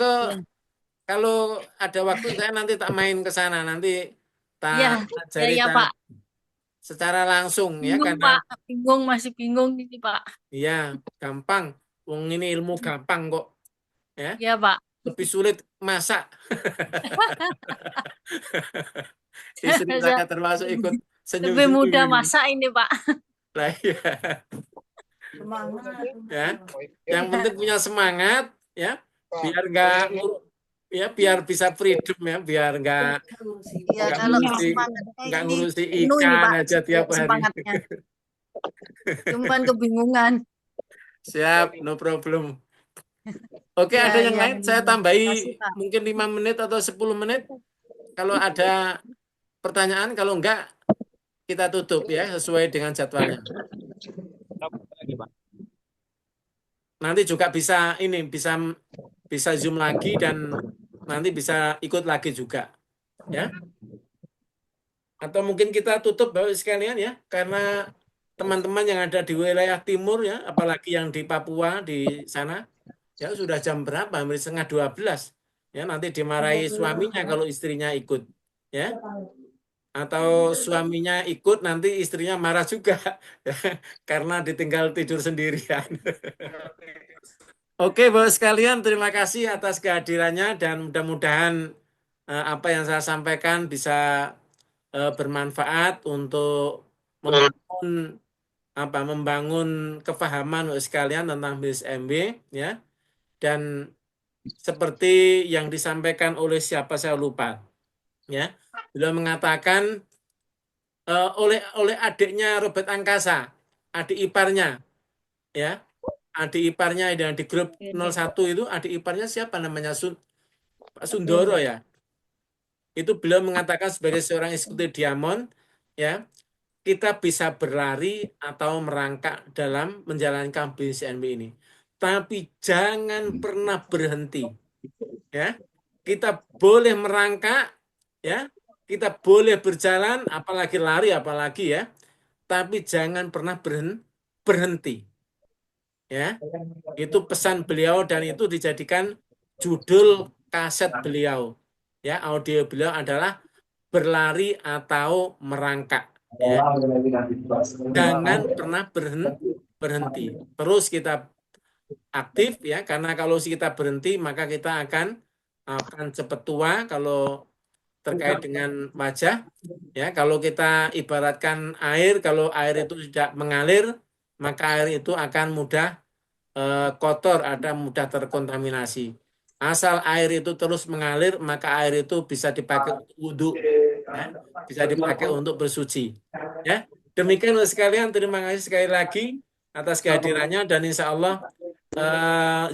ada waktu saya nanti tak main ke sana, nanti tak ajari Pak. secara langsung, ya, Bingung, karena Pak. Masih bingung ini, Pak. iya, gampang. Wong ini ilmu gampang kok, ya. Iya, Pak. Lebih sulit masak. Istri saya termasuk ikut Lebih senyum-senyum mudah ini. masak ini, Pak. Lah, iya. Ya, yang penting punya semangat, ya, biar bisa freedom, ya, biar nggak kalau ngurusi penuh ini, ikan Pak, aja tiap hari. semangatnya. Cuman kebingungan. Siap, no problem. Oke, ada yang lain? Saya tambahi mungkin 5 menit atau 10 menit. Kalau ada pertanyaan, kalau enggak kita tutup, ya, sesuai dengan jadwalnya. Nanti juga bisa Zoom lagi dan nanti bisa ikut lagi juga, ya. Atau mungkin kita tutup Bapak sekalian, ya, karena teman-teman yang ada di wilayah timur ya, apalagi yang di Papua di sana, ya sudah jam berapa? Hampir setengah 12. Ya, nanti dimarahi suaminya kalau istrinya ikut. Ya, atau suaminya ikut nanti istrinya marah juga ya, karena ditinggal tidur sendirian. Oke, Bapak sekalian, terima kasih atas kehadirannya dan mudah-mudahan apa yang saya sampaikan bisa bermanfaat untuk membangun kefahaman Bapak sekalian tentang bisnis MB ya. Dan seperti yang disampaikan oleh siapa saya lupa ya. Beliau mengatakan oleh adiknya Robert Angkasa, adik iparnya ya. Adik iparnya yang di grup 01 itu adik iparnya siapa namanya? Pak Sundoro ya. Itu beliau mengatakan sebagai seorang eksekutif Diamond ya, kita bisa berlari atau merangkak dalam menjalankan bisnis NB ini. Tapi jangan pernah berhenti. Ya. Kita boleh merangkak ya, kita boleh berjalan apalagi lari apalagi ya. Tapi jangan pernah berhenti. Ya. Itu pesan beliau dan itu dijadikan judul kaset beliau. Ya, audio beliau adalah berlari atau merangkak. Ya. Jangan pernah berhenti. Terus kita aktif ya, karena kalau kita berhenti maka kita akan cepat tua kalau terkait dengan wajah. Ya, kalau kita ibaratkan air, kalau air itu tidak mengalir, maka air itu akan mudah kotor, ada mudah terkontaminasi. Asal air itu terus mengalir, maka air itu bisa dipakai untuk wudhu, ya, bisa dipakai untuk bersuci. Ya, demikian sekalian. Terima kasih sekali lagi atas kehadirannya dan insya Allah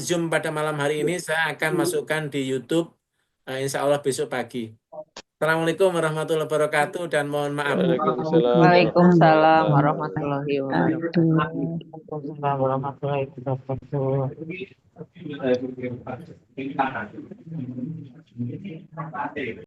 Zoom pada malam hari ini saya akan masukkan di YouTube, insya Allah besok pagi. Assalamualaikum warahmatullahi wabarakatuh dan mohon maaf. Waalaikumsalam warahmatullahi wabarakatuh. Waalaikumsalam warahmatullahi wabarakatuh.